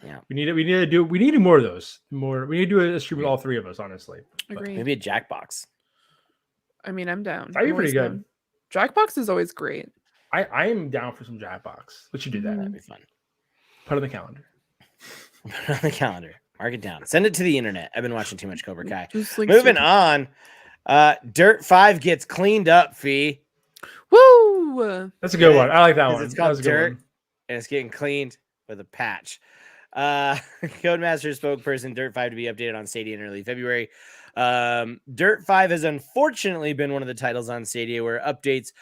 Yeah, we need more of those. We need to do a stream with all three of us, honestly. Agreed. Maybe a Jackbox. I mean, I'm down. That'd be pretty good. Jackbox is always great. I am down for some Jackbox. We should do that. That'd be fun. Put it on the calendar. Put it on the calendar. Mark it down. Send it to the internet. I've been watching too much Cobra Kai. Like Moving on. Dirt 5 gets cleaned up, Fee. Woo! That's a good one. I like that one. It's called Dirt, and it's getting cleaned with a patch. Codemaster spokesperson, Dirt 5 to be updated on Stadia in early February. Dirt 5 has unfortunately been one of the titles on Stadia where updates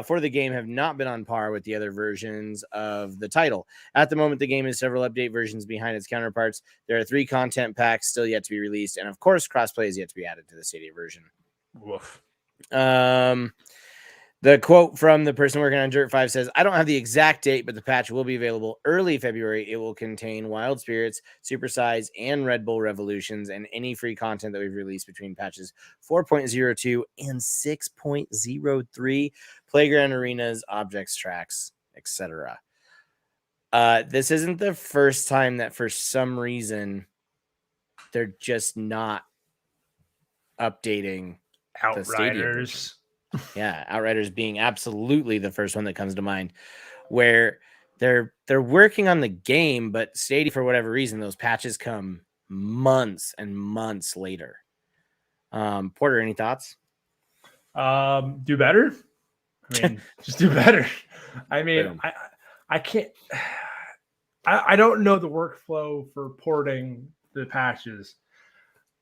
for the game have not been on par with the other versions of the title. At the moment, the game is several update versions behind its counterparts. There are 3 content packs still yet to be released, and of course, crossplay is yet to be added to the Stadia version. Woof. The quote from the person working on Dirt 5 says, I don't have the exact date, but the patch will be available early February. It will contain Wild Spirits, Supersize, and Red Bull Revolutions, and any free content that we've released between patches 4.02 and 6.03, Playground Arenas, Objects Tracks, etc. This isn't the first time that for some reason they're just not updating Outriders. Yeah, Outriders being absolutely the first one that comes to mind, where they're working on the game, but Stadia, for whatever reason, those patches come months and months later. Porter, any thoughts? Do better. I mean, just do better. I mean, I can't. I don't know the workflow for porting the patches.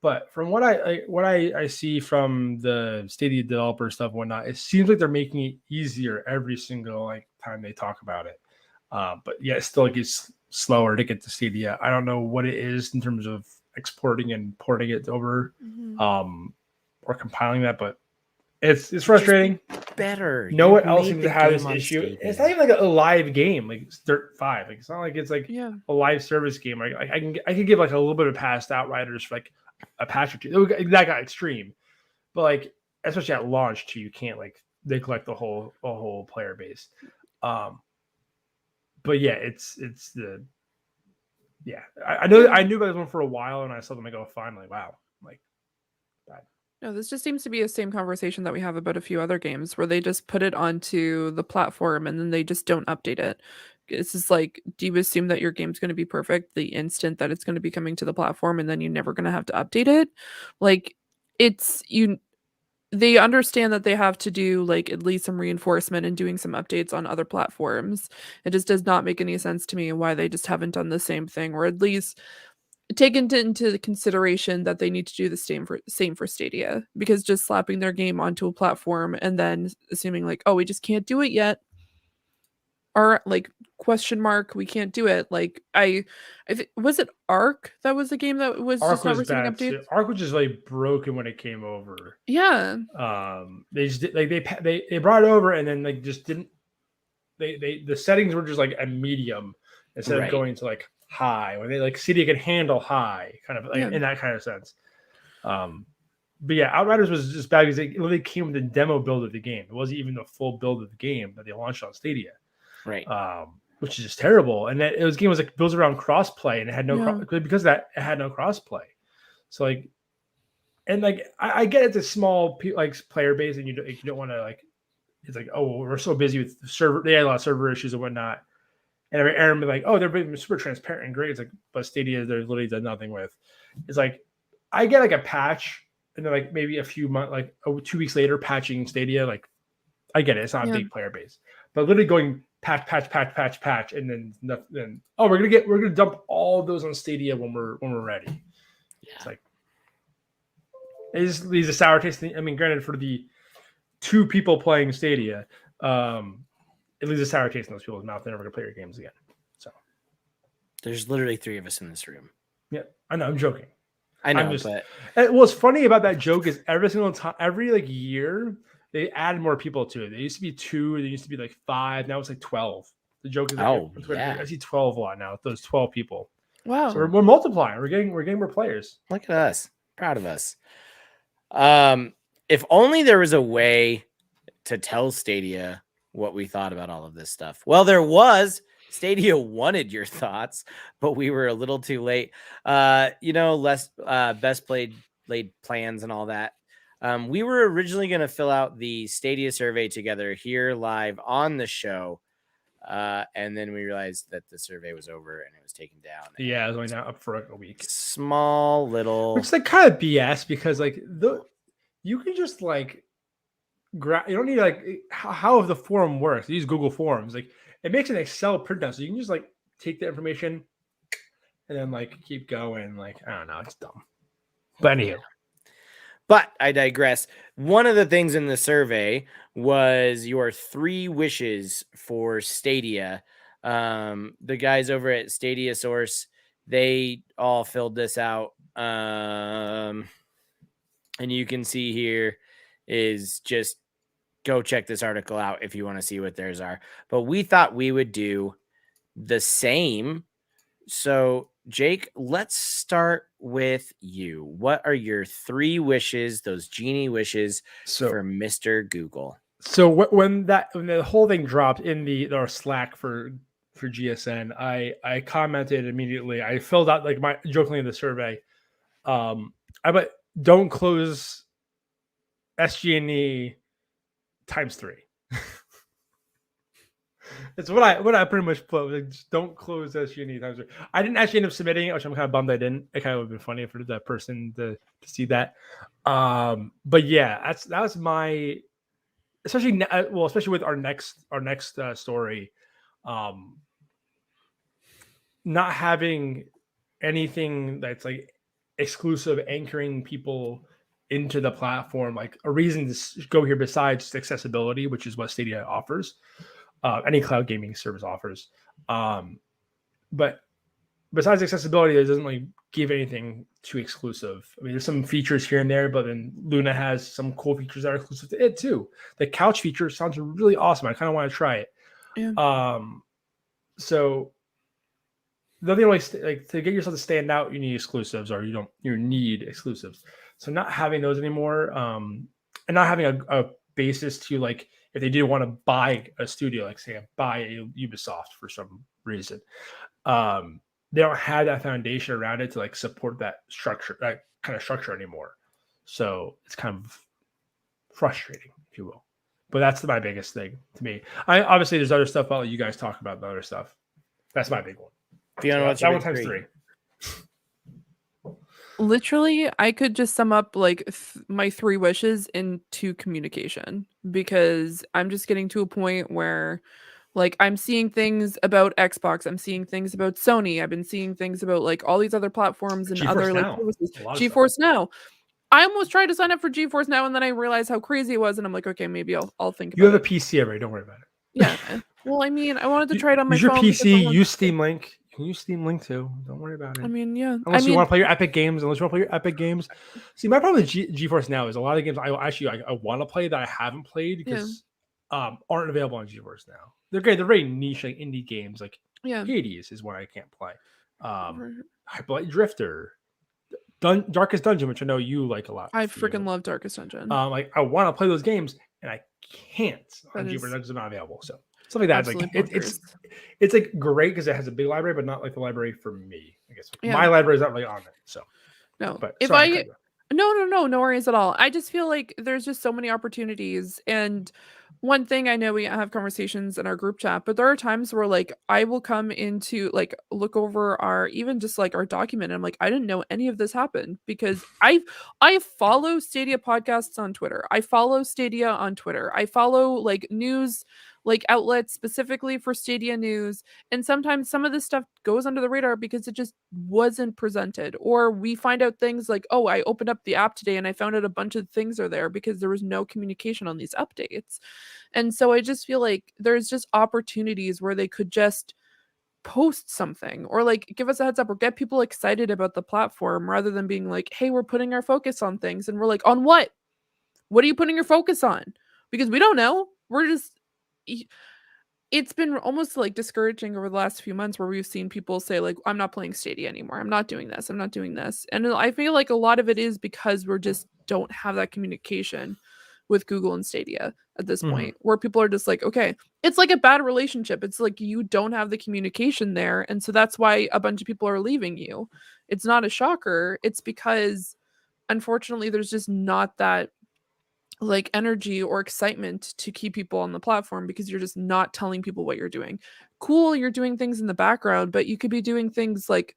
But from what I see from the Stadia developer stuff and whatnot, it seems like they're making it easier every single time they talk about it. But yeah, it still gets slower to get to Stadia. I don't know what it is in terms of exporting and porting it over, or compiling that, but it's frustrating. Better. No one else seems to have this issue. Stadia. It's not even like a live game, like it's Dirt 5. Like it's not like it's like a live service game. Like I can give like a little bit of past Outriders for like a patch or two. That got extreme, but like especially at launch too, you can't they collect the whole player base. But yeah, I knew about this one for a while, and I saw them go fine. Like wow, bad. No, this just seems to be the same conversation that we have about a few other games where they just put it onto the platform and then they just don't update it. It's just like, do you assume that your game's going to be perfect the instant that it's going to be coming to the platform and then you're never going to have to update it? Like, they understand that they have to do at least some reinforcement and doing some updates on other platforms. It just does not make any sense to me why they just haven't done the same thing, or at least taken into consideration that they need to do the same for Stadia, because just slapping their game onto a platform and then assuming we just can't do it yet, or question mark, we can't do it. Was it Ark that was the game that was Ark just not receiving updates? Ark was just broken when it came over. Yeah. They just they brought it over and then just didn't. The settings were just a medium instead of going to high, when they Stadia can handle high, kind of in that kind of sense. But yeah, Outriders was just bad because it literally came with the demo build of the game. It wasn't even the full build of the game that they launched on Stadia. Right. Which is just terrible. And that game was built around crossplay, and it had no because of that, it had no crossplay. So I get it's a small player base, and you don't want to it's oh, we're so busy with the server. They had a lot of server issues and whatnot. And Aaron be like, oh, they're being super transparent and great. It's but Stadia, they're literally done nothing with. It's I get a patch, and then maybe a few months, 2 weeks later, patching Stadia. I get it. It's not a big player base, but literally going patch, and then nothing. Then we're gonna dump all of those on Stadia when we're ready. Yeah. It's like it just leaves a sour taste. I mean, granted, for the 2 people playing Stadia, it leaves a sour taste in those people's mouth. They're never gonna play your games again. So there's literally 3 of us in this room. Yeah, I know. I'm joking. I know, but what's funny about that joke is every single time, every like year, they add more people to it. They used to be 2, they used to be like 5. Now it's like 12. The joke is I see 12 a lot now. Those 12 people. Wow. So we're multiplying. We're getting more players. Look at us. Proud of us. If only there was a way to tell Stadia what we thought about all of this stuff. Well, there was. Stadia wanted your thoughts, but we were a little too late. Less best laid plans and all that. We were originally going to fill out the Stadia survey together here live on the show. And then we realized that the survey was over and it was taken down. Yeah, it was only up for a week. Small little. Which is like kind of BS because like you can just like you don't need like how the forum works. You use Google Forms. Like it makes an Excel printout, so you can just like take the information and then like keep going. Like I don't know, it's dumb. But anyhow. But I digress. One of the things in the survey was your 3 wishes for Stadia. The guys over at Stadia Source, they all filled this out. And you can see here is just go check this article out if you want to see what theirs are. But we thought we would do the same. So Jake, let's start with you. What are your 3 wishes, those genie wishes for Mr. Google? So when the whole thing dropped in our Slack for GSN, I commented immediately. I filled out like my jokingly in the survey. But don't close SG&E times 3. It's what I pretty much put. Like, just don't close SG&E times 3. I didn't actually end up submitting it, which I'm kind of bummed I didn't. It kind of would have been funny for that person to see that. But yeah, that was my, especially with our next story, not having anything that's like exclusive anchoring people into the platform, like a reason to go here besides accessibility, which is what Stadia offers. Any cloud gaming service offers. But besides accessibility, it doesn't like give anything too exclusive. I mean, there's some features here and there, but then Luna has some cool features that are exclusive to it too. The couch feature sounds really awesome. I kind of want to try it. Yeah. So nothing really like to get yourself to stand out, you need exclusives, or you need exclusives. So not having those anymore, and not having a basis to like, if they did want to buy a studio, like say buy a Ubisoft for some reason, they don't have that foundation around it to like support that kind of structure anymore. So it's kind of frustrating, if you will. But that's my biggest thing to me. Obviously there's other stuff. I'll let you guys talk about the other stuff. That's my big one. Fiona, that one times 3. Literally, I could just sum up like my 3 wishes into communication, because I'm just getting to a point where like I'm seeing things about Xbox, I'm seeing things about Sony, I've been seeing things about like all these other platforms and other like services. Geforce Now. I almost tried to sign up for Geforce Now, and then I realized how crazy it was, and I'm like, okay, maybe I'll think about it. You have a PC already, don't worry about it. Yeah. Well, I mean, I wanted to try it on my phone. Use your PC, use Steam Link. You can use Steam Link too. Don't worry about it. I mean, yeah. Unless you want to play your Epic Games. See, my problem with Geforce Now is a lot of games I want to play that I haven't played because aren't available on Geforce Now. They're great. They're very niche, like indie games. Like Hades is one I can't play. Hyperlight Drifter, Darkest Dungeon, which I know you like a lot. I freaking love Darkest Dungeon. Like I want to play those games and I can't on Geforce because it's not available. So stuff like that. Like it's like great because it has a big library, but not like the library for me. I guess my library is not really on it. So no, but no worries at all. I just feel like there's just so many opportunities. And one thing, I know we have conversations in our group chat, but there are times where like I will come into like look over our even just like our document, and I'm like, I didn't know any of this happened, because I follow Stadia podcasts on Twitter. I follow Stadia on Twitter. I follow like news like outlets specifically for Stadia news. And sometimes some of this stuff goes under the radar because it just wasn't presented. Or we find out things like, oh, I opened up the app today and I found out a bunch of things are there because there was no communication on these updates. And so I just feel like there's just opportunities where they could just post something or like give us a heads up or get people excited about the platform rather than being like, hey, we're putting our focus on things. And we're like, on what? What are you putting your focus on? Because we don't know. We're just, it's been almost like discouraging over the last few months where we've seen people say like, I'm not playing Stadia anymore. I'm not doing this. I'm not doing this. And I feel like a lot of it is because we're just don't have that communication with Google and Stadia at this point, where people are just like, okay, it's like a bad relationship. It's like you don't have the communication there. And so that's why a bunch of people are leaving you. It's not a shocker. It's because unfortunately there's just not that like energy or excitement to keep people on the platform because you're just not telling people what you're doing. Cool, you're doing things in the background, but you could be doing things like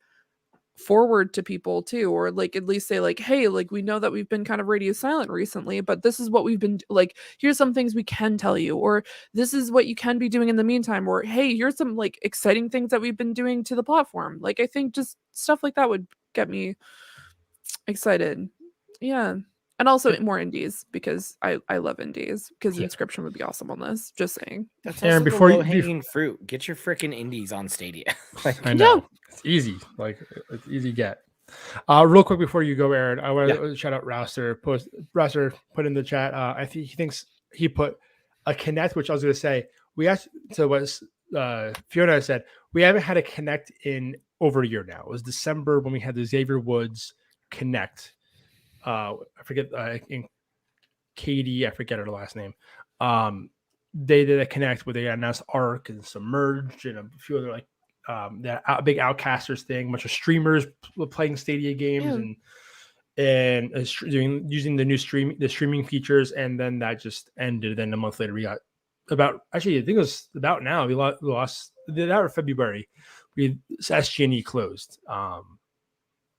forward to people too, or like at least say like, hey, like we know that we've been kind of radio silent recently, but this is what we've been like, here's some things we can tell you, or this is what you can be doing in the meantime, or hey, here's some like exciting things that we've been doing to the platform. Like I think just stuff like that would get me excited. Yeah. And also more indies because I love indies because Inscription would be awesome on this. Just saying. That's also the low-hanging fruit. Get your freaking indies on Stadia. Like, I know. It's easy. Like it's easy to get. Real quick before you go, Aaron, I want to shout out Rouster. Rouster put in the chat. I think he thinks he put a Connect, which I was going to say. We asked. So what Fiona said, we haven't had a Connect in over a year now. It was December when we had the Xavier Woods Connect. I forget in Katie, I forget her last name. They did a Connect where they announced Arc and Submerged and a few other like that big Outcasters thing, a bunch of streamers playing Stadia games and using the new streaming features, and then that just ended. Then a month later, we got I think it was about now. We lost that February. SG&E closed.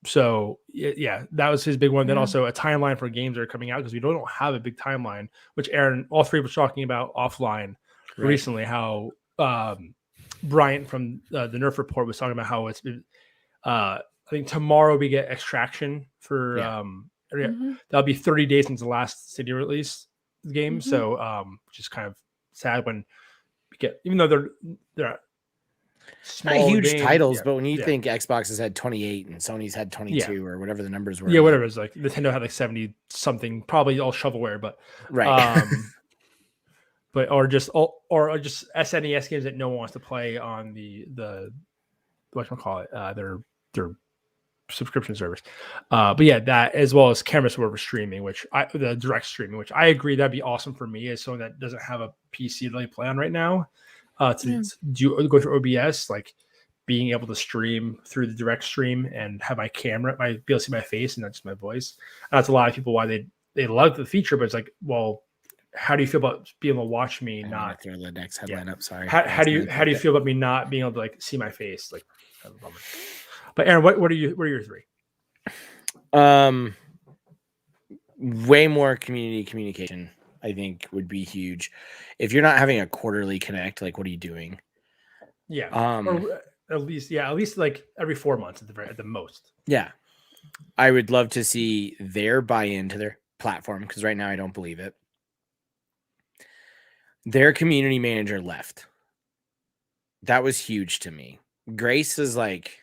So yeah, that was his big one. Then also a timeline for games that are coming out because we don't have a big timeline, which Aaron, all three of us talking about offline recently, how Bryant from the Nerf Report was talking about how it's been, I think tomorrow we get Extraction for that'll be 30 days since the last Stadia release game. So which is kind of sad when we get, even though they're not huge titles, but when you think Xbox has had 28 and Sony's had 22 or whatever the numbers were. Yeah, whatever it was, like Nintendo had like 70 something, probably all shovelware, but but or just SNES games that no one wants to play on the whatchamacallit, their subscription service. But yeah, that as well as camera server streaming, the direct streaming, which I agree that'd be awesome for me as someone that doesn't have a PC to really play on right now. To go through OBS, like being able to stream through the direct stream and have my camera, be able to see my face and not just my voice. And that's a lot of people why they love the feature, but it's like, well, how do you feel about being able to watch me not throw the next headline up? Sorry. How do you feel about me not being able to like see my face? Like, but Aaron, what are your three? Way more community communication, I think, would be huge. If you're not having a quarterly Connect, like what are you doing? Yeah. Or at least like every 4 months at the most. Yeah. I would love to see their buy-in to their platform because right now I don't believe it. Their community manager left. That was huge to me. Grace is like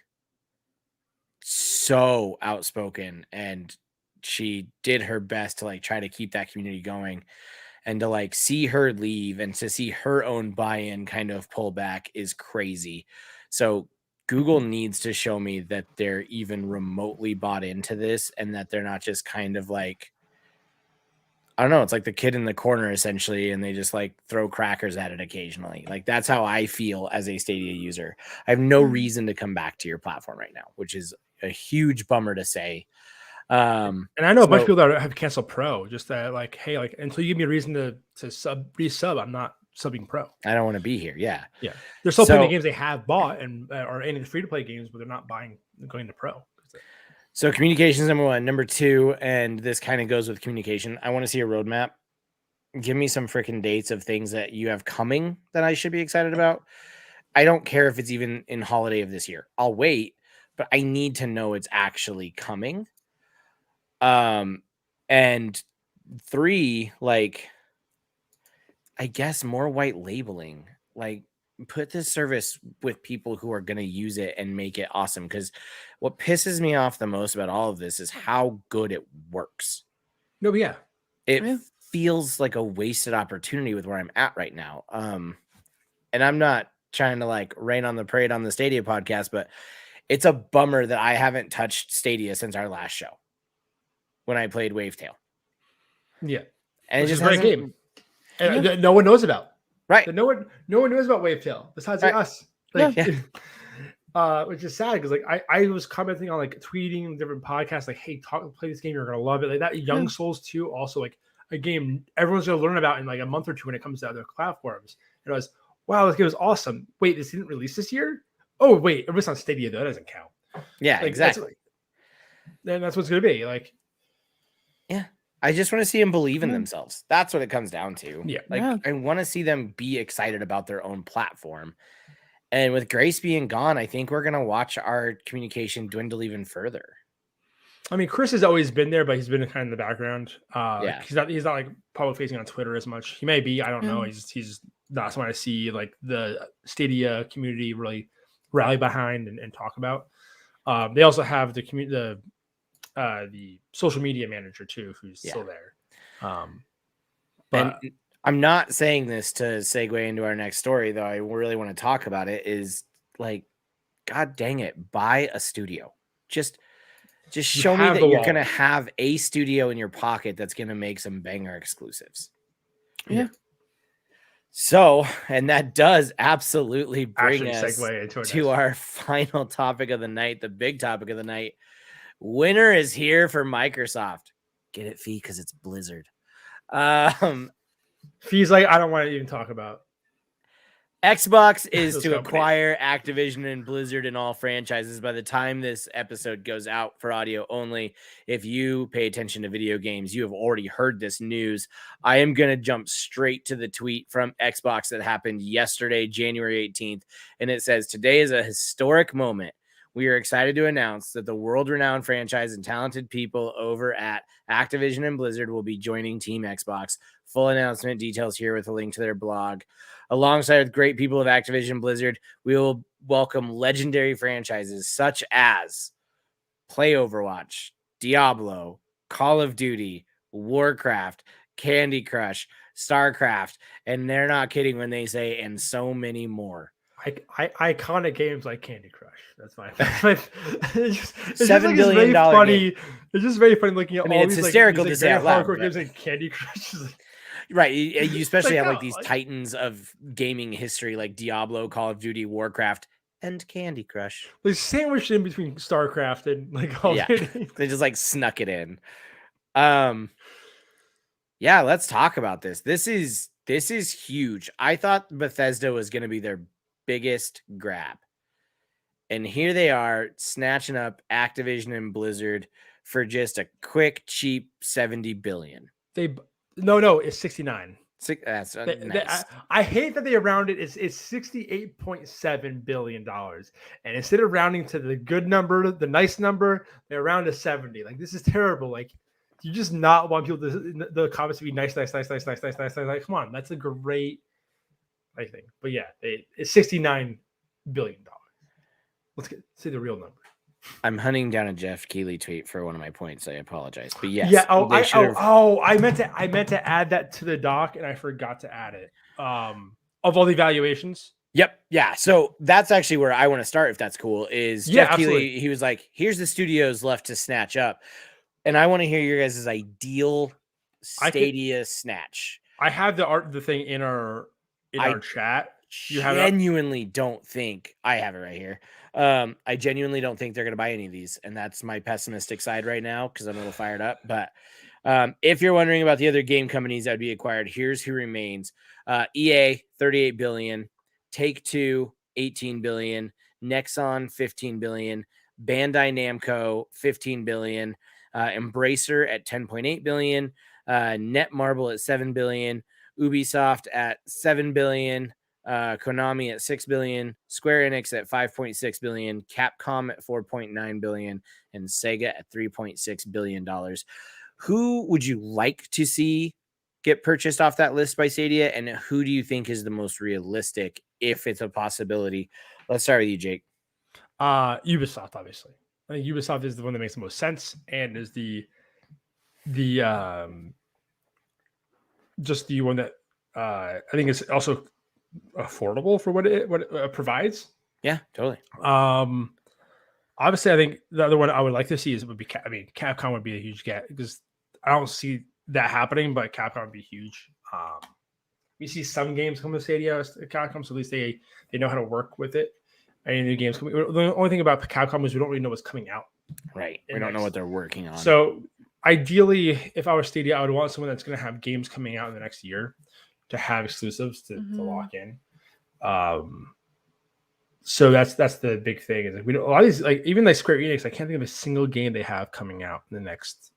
so outspoken and she did her best to like try to keep that community going, and to like see her leave and to see her own buy-in kind of pull back is crazy. So Google needs to show me that they're even remotely bought into this and that they're not just kind of like, I don't know, it's like the kid in the corner essentially, and they just like throw crackers at it occasionally. Like that's how I feel as a Stadia user. I have no reason to come back to your platform right now, which is a huge bummer to say. And I know a bunch of people that have canceled Pro, just that like, hey, like until you give me a reason to resub, I'm not subbing Pro. I don't want to be here. Yeah. They're still playing the games they have bought and or any of the free to play games, but they're not going to Pro. So communication is number one. Number two, and this kind of goes with communication, I want to see a roadmap. give me some freaking dates of things that you have coming that I should be excited about. I don't care if it's even in holiday of this year. I'll wait, but I need to know it's actually coming. And 3, like, I guess more white labeling. Like, put this service with people who are going to use it and make it awesome. Because what pisses me off the most about all of this is how good it works. No, but yeah. It feels like a wasted opportunity with where I'm at right now. And I'm not trying to like rain on the parade on the Stadia podcast, but it's a bummer that I haven't touched Stadia since our last show when I played Wavetail. Yeah. And it's just a great game. And no one knows about. Right. No one knows about Wavetail besides us. Like, which is sad because like I was commenting on like tweeting different podcasts like, hey, play this game, you're gonna love it. Like that Young Souls 2, also like a game everyone's gonna learn about in like a month or two when it comes to other platforms. And I was, wow, this game was awesome. Wait, this didn't release this year? Oh wait, it was on Stadia though. That doesn't count. Yeah, like, exactly. Then that's what's gonna be like. Yeah. I just want to see them believe in themselves. That's what it comes down to. Yeah. Like I want to see them be excited about their own platform. And with Grace being gone, I think we're going to watch our communication dwindle even further. I mean, Chris has always been there, but he's been kind of in the background. Yeah. He's not like public facing on Twitter as much. He may be, I don't know. He's not someone I see like the Stadia community really rally behind and talk about. They also have the social media manager too, who's still there. But and I'm not saying this to segue into our next story, though I really want to talk about it, is like, God dang it, buy a studio. Just show me that you're going to have a studio in your pocket that's going to make some banger exclusives. Yeah. So, and that does absolutely bring us segue to our final topic of the night, the big topic of the night. Winter is here for Microsoft. Get it, Fee? Because it's Blizzard. Fee's like, I don't want to even talk about. Xbox is to acquire Activision and Blizzard and all franchises by the time this episode goes out for audio only. If you pay attention to video games, you have already heard this news. I am going to jump straight to the tweet from Xbox that happened yesterday, January 18th. And it says, today is a historic moment. We are excited to announce that the world-renowned franchise and talented people over at Activision and Blizzard will be joining Team Xbox. Full announcement details here with a link to their blog. Alongside with great people of Activision Blizzard, we will welcome legendary franchises such as Play Overwatch, Diablo, Call of Duty, Warcraft, Candy Crush, StarCraft, and they're not kidding when they say, and so many more. Iconic games like Candy Crush. That's fine. It's $7 billion funny. It's just very funny looking at all it's these hysterical like, to say out loud, hardcore games like Candy Crush. Right. You especially have like these titans of gaming history like Diablo, Call of Duty, Warcraft, and Candy Crush. They sandwiched in between StarCraft and like all they just like snuck it in. Yeah, let's talk about this. This is huge. I thought Bethesda was going to be their biggest grab. And here they are snatching up Activision and Blizzard for just a quick, cheap $70 billion. No, it's 69. That's nice. I hate that they round it. It's $68.7 billion. And instead of rounding to the good number, the nice number, they round to 70. Like, this is terrible. Like, you just not want people to the comments to be nice. Come on, that's a great thing. But yeah, it's $69 billion. Let's say the real number. I'm hunting down a Jeff Keighley tweet for one of my points. I apologize, but yes. Yeah. I meant to add that to the doc, and I forgot to add it. Of all the evaluations. Yep. Yeah. So that's actually where I want to start. If that's cool, is Jeff Keighley. He was like, "Here's the studios left to snatch up," and I want to hear your guys' ideal Stadia snatch. I have the thing in our chat. You genuinely don't think I have it right here. I genuinely don't think they're going to buy any of these, and that's my pessimistic side right now because I'm a little fired up. But if you're wondering about the other game companies that would be acquired, here's who remains: EA, $38 billion; Take-Two, $18 billion; Nexon, $15 billion; Bandai Namco, $15 billion; Embracer at 10.8 billion, Netmarble at 7 billion, Ubisoft at 7 billion, Konami at 6 billion, Square Enix at 5.6 billion, Capcom at 4.9 billion, and Sega at 3.6 billion dollars. Who would you like to see get purchased off that list by Stadia, and who do you think is the most realistic if it's a possibility? Let's start with you, Jake. Ubisoft, obviously. I think Ubisoft is the one that makes the most sense and is the just the one that I think is also affordable for what it provides. Yeah, totally. Obviously, I think the other one I would like to see would be Capcom would be a huge get because I don't see that happening, but Capcom would be huge. We see some games come to Stadia, Capcom, so at least they know how to work with it. Any new games coming. The only thing about Capcom is we don't really know what's coming out. Right. We don't know what they're working on. So ideally, if I were Stadia, I would want someone that's going to have games coming out in the next year to have exclusives to lock in. So that's the big thing. Is we don't, a lot of these, like even like Square Enix, I can't think of a single game they have coming out in the next.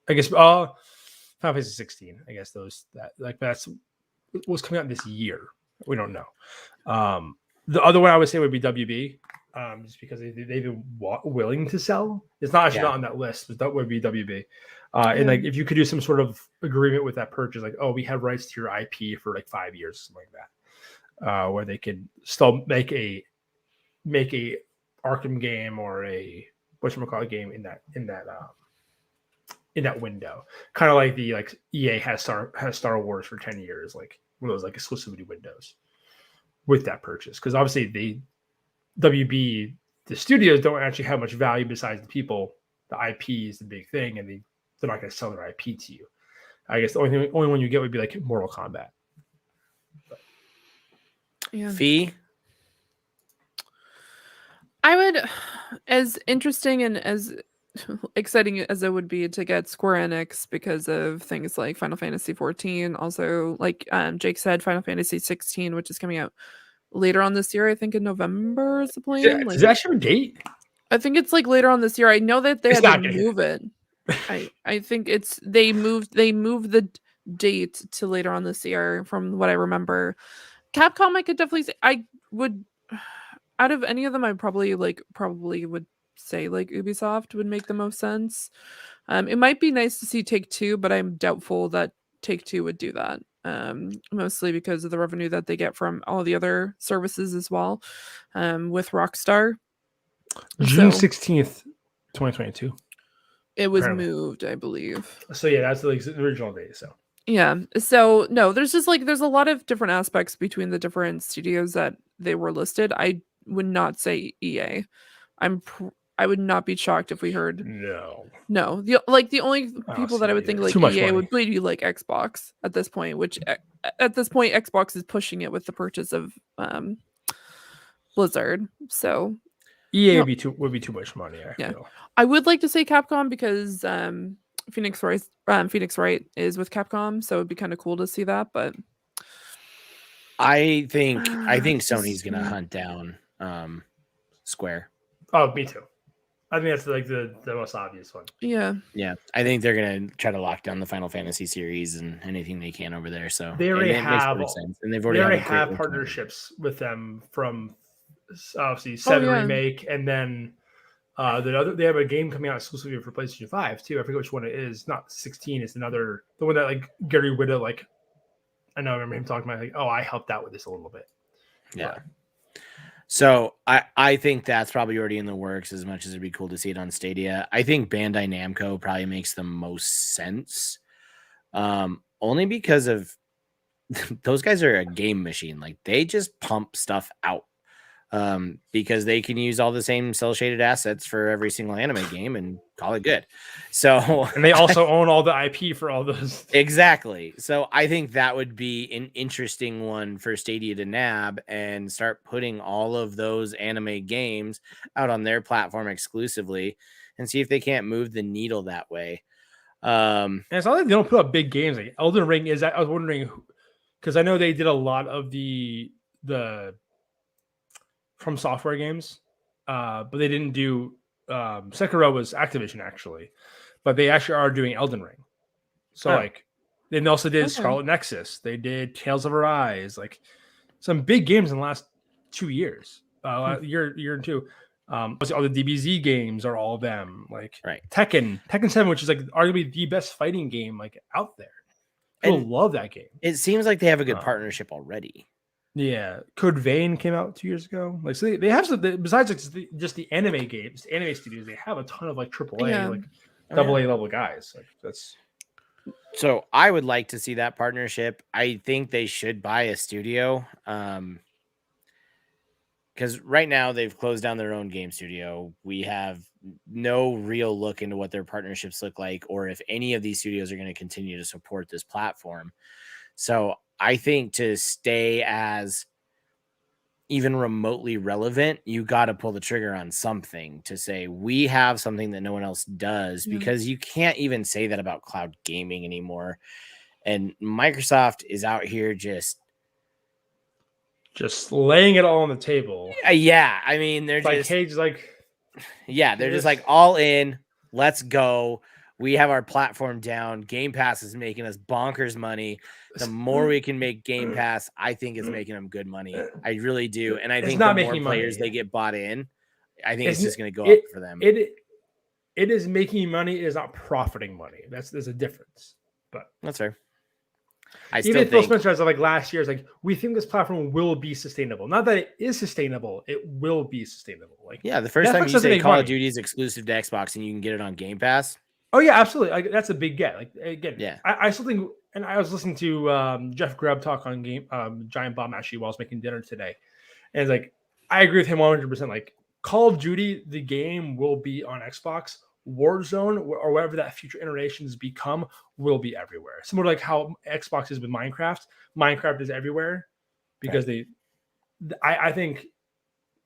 I guess Final Fantasy 16. I guess that's what's coming out this year. We don't know. The other one I would say would be WB, just because they've been willing to sell. It's not actually not on that list, but that would be WB. And like if you could do some sort of agreement with that purchase, like we have rights to your IP for like 5 years, something like that, where they could still make a Arkham game or a whatchamacallit game in that window, kind of like the EA has Star Wars for 10 years, like one of those like exclusivity windows with that purchase, because obviously the studios don't actually have much value besides the people. The IP is the big thing, and they're not going to sell their IP to you. I guess the only one you get would be like Mortal Kombat. Yeah. Fee? I would, as interesting and as exciting as it would be to get Square Enix because of things like Final Fantasy 14, also like Jake said, Final Fantasy 16, which is coming out later on this year. I think in November is the plan. Does that have a date? I think it's like later on this year. I know that they had to move it. I think it's they moved the date to later on this year from what I remember. Capcom, I could definitely say I would. Out of any of them, I probably would say like Ubisoft would make the most sense. It might be nice to see Take-Two, but I'm doubtful that Take-Two would do that. Mostly because of the revenue that they get from all the other services as well. With Rockstar. June 16th, 2022. It was moved, I believe. So yeah, that's the original date. So yeah. So no, there's a lot of different aspects between the different studios that they were listed. I would not say EA. I would not be shocked if we heard no. The only people that I would think like EA would be like Xbox at this point, which at this point Xbox is pushing it with the purchase of Blizzard. So EA would be too much money. I would like to say Capcom because Phoenix Wright is with Capcom, so it'd be kind of cool to see that. But I think Sony's gonna hunt down Square. Oh, me too. I think that's like the most obvious one. Yeah. I think they're gonna try to lock down the Final Fantasy series and anything they can over there. So they already have sense. And they've already have partnerships with them from obviously 7 remake, and then they have a game coming out exclusively for PlayStation 5 too. I forget which one it is. Not 16. It's the one that like Gary Whitta I remember him talking about I helped out with this a little bit. Yeah. So I think that's probably already in the works, as much as it'd be cool to see it on Stadia. I think Bandai Namco probably makes the most sense. Only because of those guys are a game machine. Like they just pump stuff out. Because they can use all the same cel shaded assets for every single anime game and call it good. So and they also own all the IP for all those. Exactly. So I think that would be an interesting one for Stadia to nab and start putting all of those anime games out on their platform exclusively and see if they can't move the needle that way. And it's not like they don't put up big games. Like Elden Ring is. I was wondering because I know they did a lot of the From Software games, but they didn't do Sekiro was Activision actually, but they actually are doing Elden Ring. So like, they also did Scarlet Nexus. They did Tales of Arise, like some big games in the last 2 years, year and two. All the DBZ games are all of them. Like Tekken 7, which is like arguably the best fighting game like out there. People love that game. It seems like they have a good partnership already. Yeah, Code Vein came out 2 years ago. Like, so they have some, besides like just the anime games, the anime studios. They have a ton of like AAA, like AA level guys. Like that's. So I would like to see that partnership. I think they should buy a studio, because right now they've closed down their own game studio. We have no real look into what their partnerships look like, or if any of these studios are going to continue to support this platform. So I think to stay as even remotely relevant, you got to pull the trigger on something to say we have something that no one else does, because you can't even say that about cloud gaming anymore. And Microsoft is out here just laying it all on the table. Yeah, I mean, they're like Cage, like they're just like all in. Let's go. We have our platform down. Game Pass is making us bonkers money. The more we can make Game Pass, I think it's making them good money. I really do. And I think the more players they get bought in, I think it's just going to go up for them. It is making money. It is not profiting money. There's a difference. But that's fair. Even Phil Spencer, as like last year, is like, we think this platform will be sustainable. Not that it is sustainable, it will be sustainable. Like, yeah, the first time you say Call of Duty is exclusive to Xbox and you can get it on Game Pass. Oh yeah, absolutely. Like, that's a big get. Like again, yeah, I still think. And I was listening to Jeff Grubb talk on Giant Bomb actually while I was making dinner today, and it's like I agree with him 100%. Like Call of Duty, the game will be on Xbox. Warzone or whatever that future iterations become will be everywhere. Similar to like how Xbox is with Minecraft. Minecraft is everywhere because I think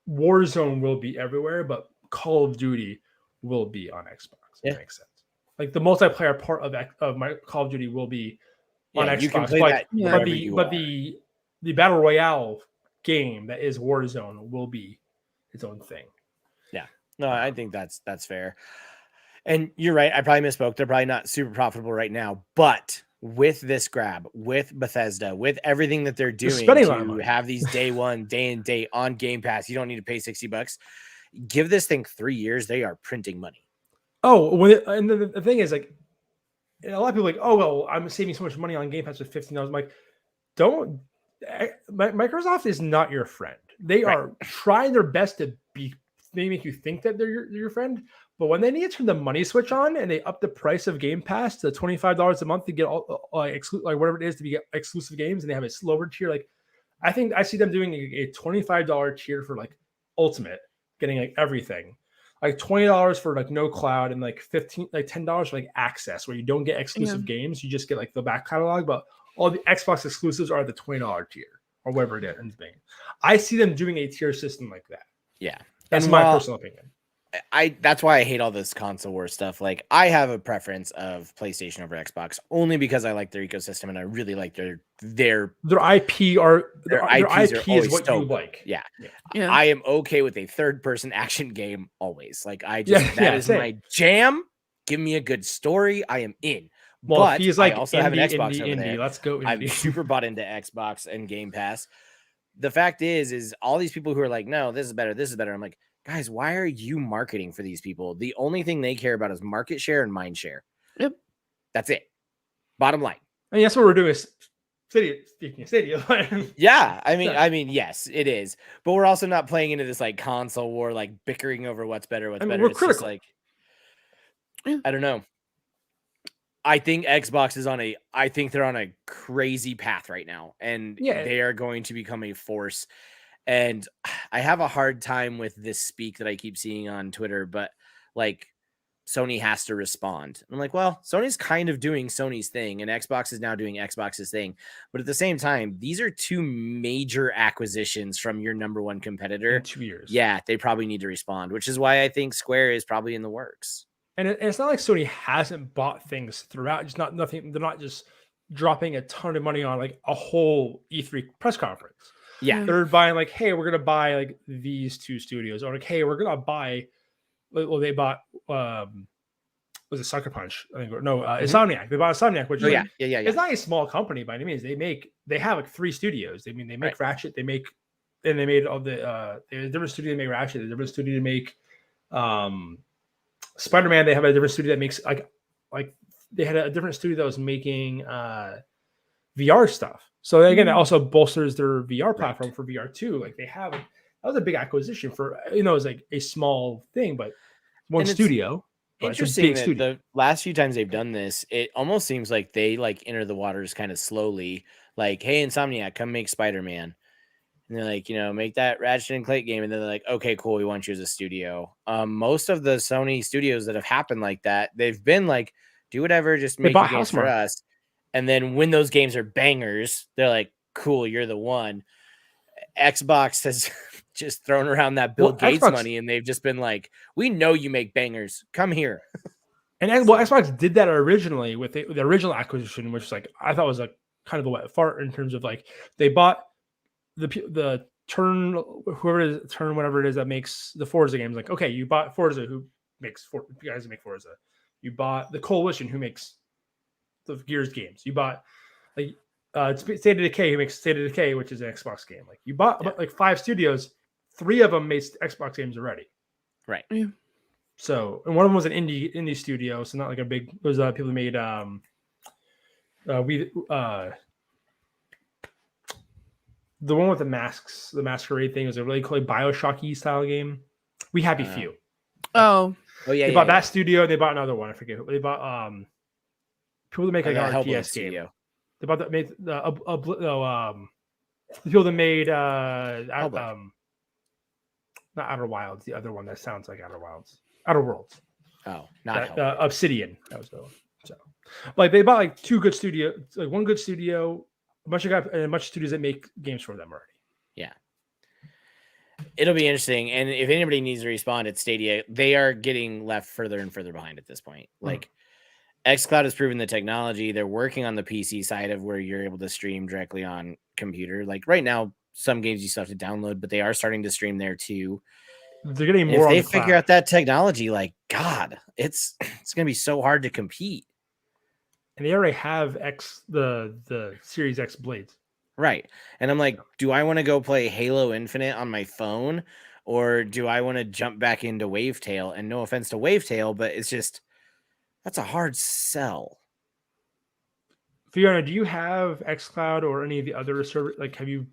Warzone will be everywhere, but Call of Duty will be on Xbox. If that makes sense. Like the multiplayer part of my Call of Duty will be on Xbox. You can play but the Battle Royale game that is Warzone will be its own thing. Yeah. No, I think that's fair. And you're right. I probably misspoke. They're probably not super profitable right now, but with this grab, with Bethesda, with everything that they're doing to have these day one, day and date on Game Pass, you don't need to pay $60. Give this thing 3 years. They are printing money. Oh, and the thing is, like, a lot of people are like, oh, well, I'm saving so much money on Game Pass with $15. I'm like, don't. Microsoft is not your friend. They are trying their best to make you think that they're your friend. But when they need to turn the money switch on and they up the price of Game Pass to $25 a month to get all like whatever it is to get exclusive games, and they have a slower tier, like I think I see them doing a $25 tier for like Ultimate, getting like everything, like $20 for like no cloud, and like $10 for like access, where you don't get exclusive games, you just get like the back catalog, but all the Xbox exclusives are the $20 tier or whatever it ends being. I see them doing a tier system like that. Yeah, that's my personal opinion. That's why I hate all this console war stuff. Like, I have a preference of PlayStation over Xbox only because I like their ecosystem and I really like their IP is what you like. Yeah. I am okay with a third person action game always. Like, that is my jam. Give me a good story. I am in. Well, but he's like, I also have an Xbox over there. Let's go. I'm super bought into Xbox and Game Pass. The fact is all these people who are like, no, this is better. I'm like, guys, why are you marketing for these people? The only thing they care about is market share and mind share. Yep. That's it. Bottom line. I mean, that's what we're doing. Speaking of Stadia. Yeah. I mean, yes, it is. But we're also not playing into this like console war, like bickering over what's better, what's better. We're it's critical. Just like, I don't know. I think Xbox is I think they're on a crazy path right now, and they are going to become a force. And I have a hard time with this speak that I keep seeing on Twitter, but like Sony has to respond. I'm like, well, Sony's kind of doing Sony's thing and Xbox is now doing Xbox's thing. But at the same time, these are two major acquisitions from your number one competitor. In 2 years. Yeah, they probably need to respond, which is why I think Square is probably in the works. And it's not like Sony hasn't bought things throughout. It's not nothing. They're not just dropping a ton of money on like a whole E3 press conference. Yeah, they're buying like, hey, we're gonna buy like these two studios, or like, hey, we're gonna buy. Well, they bought was it Sucker Punch? I think no, Insomniac. They bought Insomniac, which yeah. It's not a small company by any means. They have like 3 studios. I mean, they make Ratchet. They made all the there's a different studio to make Ratchet. There's a different studio to make Spider-Man. They have a different studio that makes like they had a different studio that was making VR stuff. So again, it also bolsters their VR platform for VR too. Like they have that was a big acquisition for it's like a small thing, but one studio. Interesting that the last few times they've done this, it almost seems like they like enter the waters kind of slowly. Like, hey, Insomniac, come make Spider-Man. And they're like, make that Ratchet and Clank game. And then they're like, okay, cool. We want you as a studio. Most of the Sony studios that have happened like that, they've been like, do whatever, just make the games for us. And then when those games are bangers, they're like, cool, you're the one. Xbox has just thrown around that Bill Gates money, and they've just been like, we know you make bangers. Come here. And Xbox did that originally with the original acquisition, which like I thought was like kind of a wet fart in terms of like they bought the Turn, whatever it is that makes the Forza games. Like, okay, you bought Forza, who makes you guys make Forza. You bought the Coalition, who makes the Gears games. You bought like State of Decay, who makes State of Decay, which is an Xbox game. Like you bought like 5 studios, 3 of them made Xbox games already. Right. Yeah. So, and one of them was an indie studio, so not like a big. It was people made the one with the masks, the masquerade thing was a really cool BioShock-y style game. We Happy Few. Oh yeah. They bought that studio. And they bought another one. I forget. They bought people that make like an RTS game. Studio. They bought the people that made not Outer Wilds, the other one that sounds like Outer Wilds, Outer Worlds. Oh, not Obsidian. That was the one. So, like they bought like 2 good studios, like one good studio. A bunch of studios that make games for them already. Yeah. It'll be interesting. And if anybody needs to respond at Stadia, they are getting left further and further behind at this point. Like xCloud has proven the technology. They're working on the PC side of where you're able to stream directly on computer. Like right now, some games you still have to download, but they are starting to stream there too. They're getting more. If they figure out that technology, like God, it's going to be so hard to compete. And they already have the Series X blades. Right. And I'm like, do I want to go play Halo Infinite on my phone, or do I want to jump back into Wavetail? And no offense to Wavetail, but it's just, that's a hard sell. Fiona, do you have xCloud or any of the other servers? Like, have you,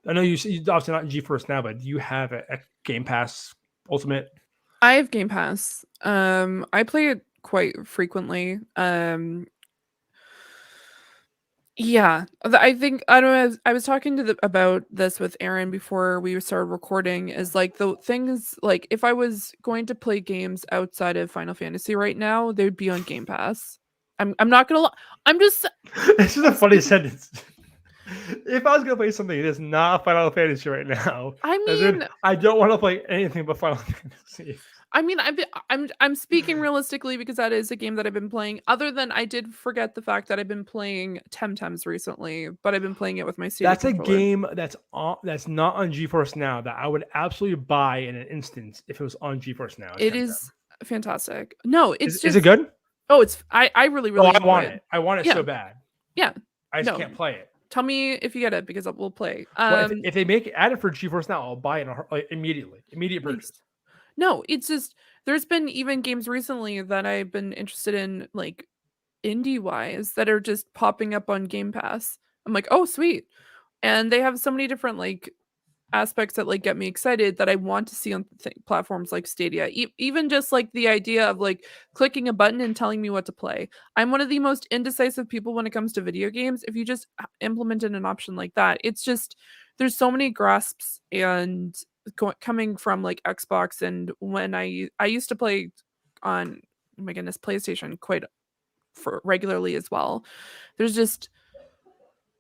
I know you're obviously not in GeForce now, but do you have a Game Pass Ultimate? I have Game Pass. I play it quite frequently. Yeah, I think I don't know. I was talking about this with Aaron before we started recording. Is like the things like if I was going to play games outside of Final Fantasy right now, they would be on Game Pass. I'm not gonna lie. I'm just. This is a funny sentence. If I was gonna play something that's not Final Fantasy right now, I mean, I don't want to play anything but Final Fantasy. I mean, I'm speaking realistically because that is a game that I've been playing. Other than I did forget the fact that I've been playing Temtems recently, but I've been playing it with my Stadia That's controller. A game that's not on GeForce Now that I would absolutely buy in an instance if it was on GeForce Now. It is fantastic. No, it's is it good? Oh, it's I really I want it. I want it so bad. Yeah, I just can't play it. Tell me if you get it because we'll play. If they make it add it for GeForce Now, I'll buy it immediately. Immediate purchase. No, it's just there's been even games recently that I've been interested in, like indie wise, that are just popping up on Game Pass. I'm like, oh sweet, and they have so many different like aspects that like get me excited that I want to see on platforms like Stadia. Even just like the idea of like clicking a button and telling me what to play. I'm one of the most indecisive people when it comes to video games. If you just implemented an option like that, it's just there's so many grasps and coming from like Xbox, and when I used to play on, oh my goodness, PlayStation quite regularly as well. There's just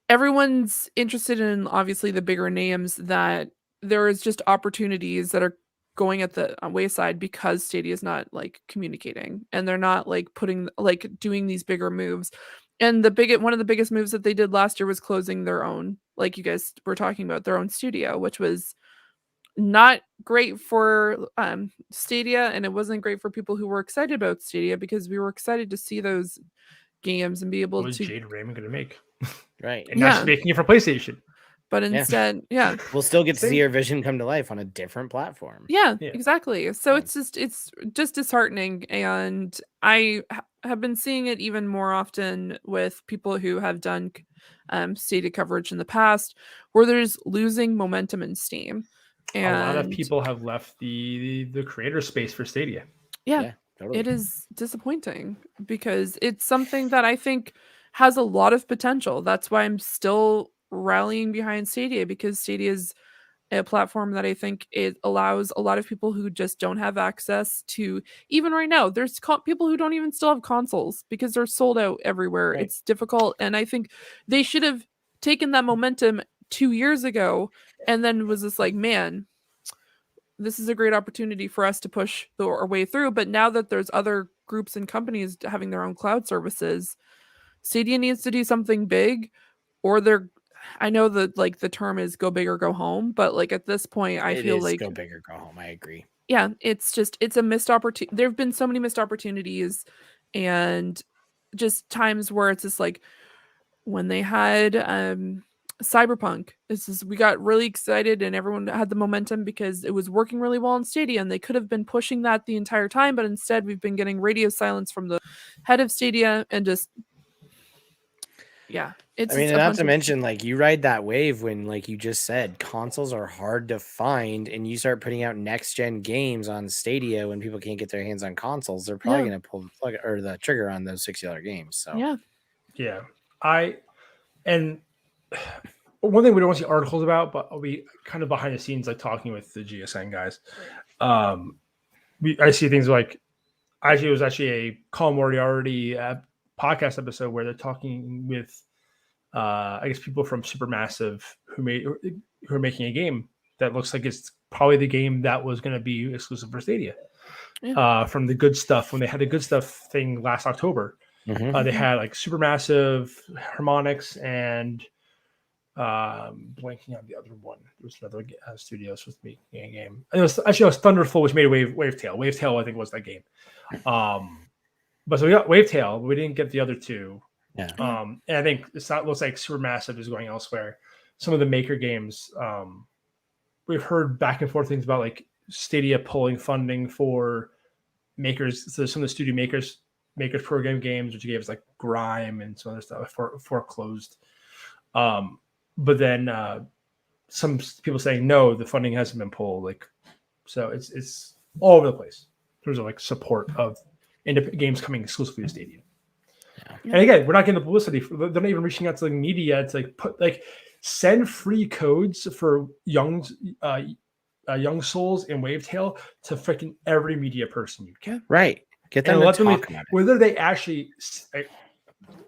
everyone's interested in obviously the bigger names, that there is just opportunities that are going at the wayside because Stadia is not like communicating and they're not like doing these bigger moves. And one of the biggest moves that they did last year was closing their own, like you guys were talking about, their own studio, which was not great for Stadia, and it wasn't great for people who were excited about Stadia because we were excited to see those games and be able what was to. Jade Raymond going to make? Right. And now she's making it for PlayStation. But instead, we'll still get to see her vision come to life on a different platform. Yeah, exactly. So it's just disheartening, and I have been seeing it even more often with people who have done Stadia coverage in the past, where there's losing momentum in Steam. And a lot of people have left the creator space for Stadia. Yeah, totally. It is disappointing because it's something that I think has a lot of potential. That's why I'm still rallying behind Stadia, because Stadia is a platform that I think it allows a lot of people who just don't have access to. Even right now, there's people who don't even still have consoles because they're sold out everywhere. Right. It's difficult, and I think they should have taken that momentum 2 years ago and then was just like, man, this is a great opportunity for us to push our way through. But now that there's other groups and companies having their own cloud services, Stadia needs to do something big, or I know that like the term is go big or go home, but like at this point, I feel like go big or go home. I agree. Yeah, it's a missed opportunity. There have been so many missed opportunities, and just times where it's just like when they had Cyberpunk. We got really excited and everyone had the momentum because it was working really well in Stadia, and they could have been pushing that the entire time, but instead we've been getting radio silence from the head of Stadia and just. Yeah, it's. I mean, not to mention, like, you ride that wave when, like you just said, consoles are hard to find, and you start putting out next gen games on Stadia when people can't get their hands on consoles. They're probably going to pull the plug or the trigger on those $60 games. So yeah, and one thing we don't see articles about, but we kind of behind the scenes, like talking with the GSN guys. I see things like it was actually a Colin Moriarty podcast episode where they're talking with I guess people from Supermassive who are making a game that looks like it's probably the game that was going to be exclusive for Stadia. From the Good Stuff, when they had the Good Stuff thing last October, they had like Supermassive, Harmonix, and blanking on the other one. There was another studio was making a game. And it was Thunderful, which made a Wavetail. Wavetail, I think, was that game. But so we got Wavetail, but we didn't get the other two. Yeah. And I think looks like Supermassive is going elsewhere. Some of the maker games, we've heard back and forth things about like Stadia pulling funding for makers. So some of the studio makers program games, which gave us like Grime and some other stuff foreclosed. But then some people saying no, the funding hasn't been pulled. Like, so it's all over the place in terms of like support of independent games coming exclusively to Stadia. Yeah. And again, we're not getting the publicity. They're not even reaching out to the media to send free codes for young souls in Wavetail to freaking every media person you can. Right. Get them to talk about it. Whether they actually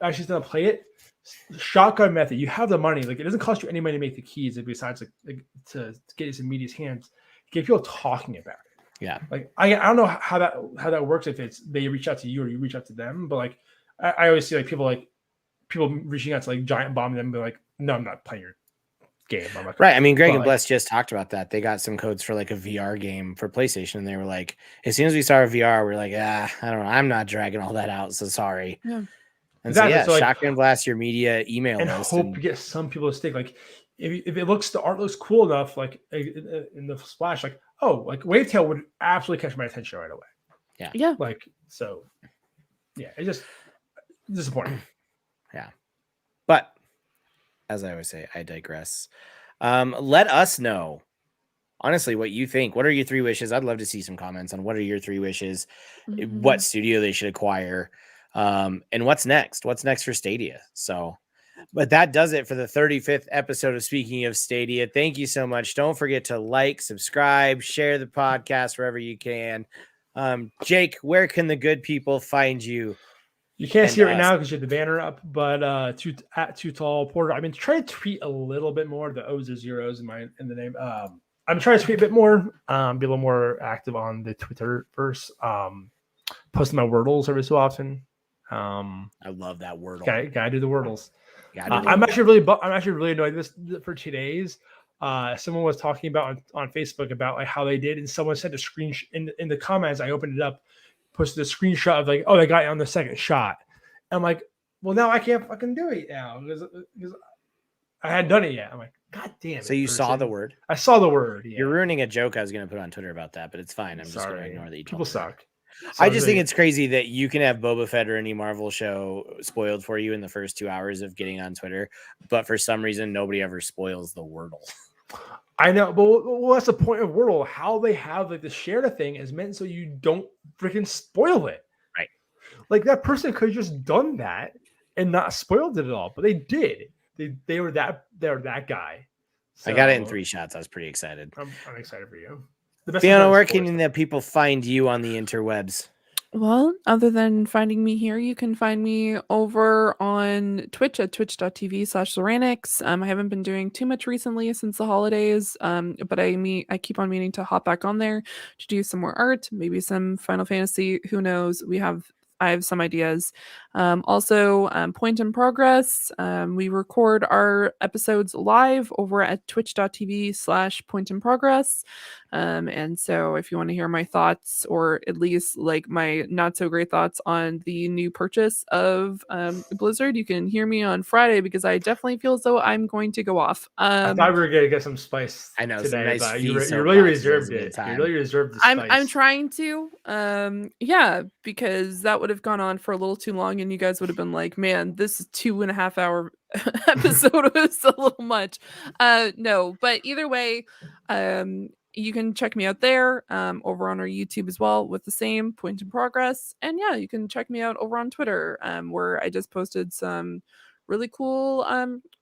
going to play it. Shotgun method. You have the money. Like, it doesn't cost you any money to make the keys, besides like to get it in media's hands. Get people talking about it. Yeah. Like, I don't know how that works, if it's they reach out to you or you reach out to them, but like I always see like people reaching out to like Giant Bomb and them, be like, no, I'm not playing your game. I'm not right. I mean, Greg and Bless just talked about that. They got some codes for like a VR game for PlayStation, and they were like, as soon as we saw a VR, we're like, I don't know, I'm not dragging all that out, so sorry. Yeah. And exactly. So Shotgun Blast your media email and list hope you get some people to stick. Like, if the art looks cool enough, like in the splash, like, oh, like Wavetail would absolutely catch my attention right away. Yeah. Like, so yeah, it's just disappointing. Yeah. But as I always say, I digress. Let us know, honestly, what you think. What are your 3 wishes? I'd love to see some comments on what are your 3 wishes, what studio they should acquire, and what's next. What's next for Stadia? So, but that does it for the 35th episode of Speaking of Stadia. Thank you so much. Don't forget to like, subscribe, share the podcast wherever you can. Jake, where can the good people find you? You can't see it right now because you have the banner up, but at Too Tall Porter. I've been trying to tweet a little bit more. The O's are zeros in the name. I'm trying to tweet a bit more, be a little more active on the Twitterverse. Posting my Wordles every so often. I love that Wordle. Gotta do the Wordles. I'm actually really annoyed this for 2 days. someone was talking about on Facebook about like how they did, and someone sent a screenshot in the comments. I opened it up, posted a screenshot of like, oh, they got you on the second shot. And I'm like, well, now I can't fucking do it now because I hadn't done it yet. I'm like, God damn it. So you saw the word? I saw the word. Yeah. You're ruining a joke I was going to put on Twitter about that, but it's fine. I'm just going to ignore that you People suck. I just think it's crazy that you can have Boba Fett or any Marvel show spoiled for you in the first 2 hours of getting on Twitter, but for some reason, nobody ever spoils the Wordle. I know, but that's the point of Wordle. How they have like the share thing is meant so you don't freaking spoil it. Right. Like that person could have just done that and not spoiled it at all, but they did. They were that guy. So, I got it in 3 shots. I was pretty excited. I'm excited for you. Fiona, where can the people find you on the interwebs? Well, other than finding me here, you can find me over on Twitch at twitch.tv/Zoranics. I haven't been doing too much recently since the holidays, but I keep on meaning to hop back on there to do some more art, maybe some Final Fantasy. Who knows? I have some ideas. Also, Point in Progress. We record our episodes live over at twitch.tv/Point in Progress. And so if you want to hear my thoughts, or at least like my not so great thoughts on the new purchase of Blizzard, you can hear me on Friday because I definitely feel as though I'm going to go off. I thought we were going to get some spice. I know, today, some nice you really reserved it. You really reserved the spice. I'm trying to. Yeah, because that would have gone on for a little too long and you guys would have been like, man, this 2.5 hour episode was a little much. No, but either way, you can check me out there, over on our YouTube as well with the same Point in Progress. And yeah, you can check me out over on Twitter, where I just posted some really cool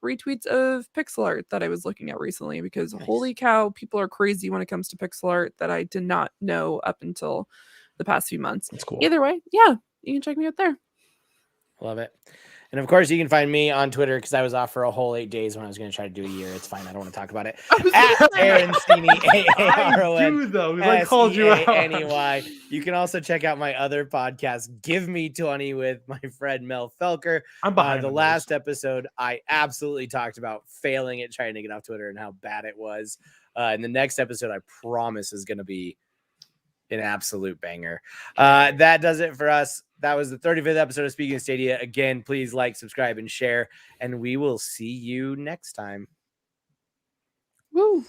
retweets of pixel art that I was looking at recently, because holy cow, people are crazy when it comes to pixel art that I did not know up until the past few months. That's cool. Either way, yeah, you can check me out there. Love it. And of course, you can find me on Twitter because I was off for a whole 8 days when I was going to try to do a year. It's fine. I don't want to talk about it. At Aaron Steeny, I called you out. Anyway, you can also check out my other podcast, Give Me 20, with my friend Mel Felker. I'm behind the last episode. I absolutely talked about failing at trying to get off Twitter and how bad it was. And the next episode, I promise, is going to be an absolute banger. That does it for us. That was the 35th episode of Speaking of Stadia. Again, please like, subscribe, and share, and we will see you next time. Woo!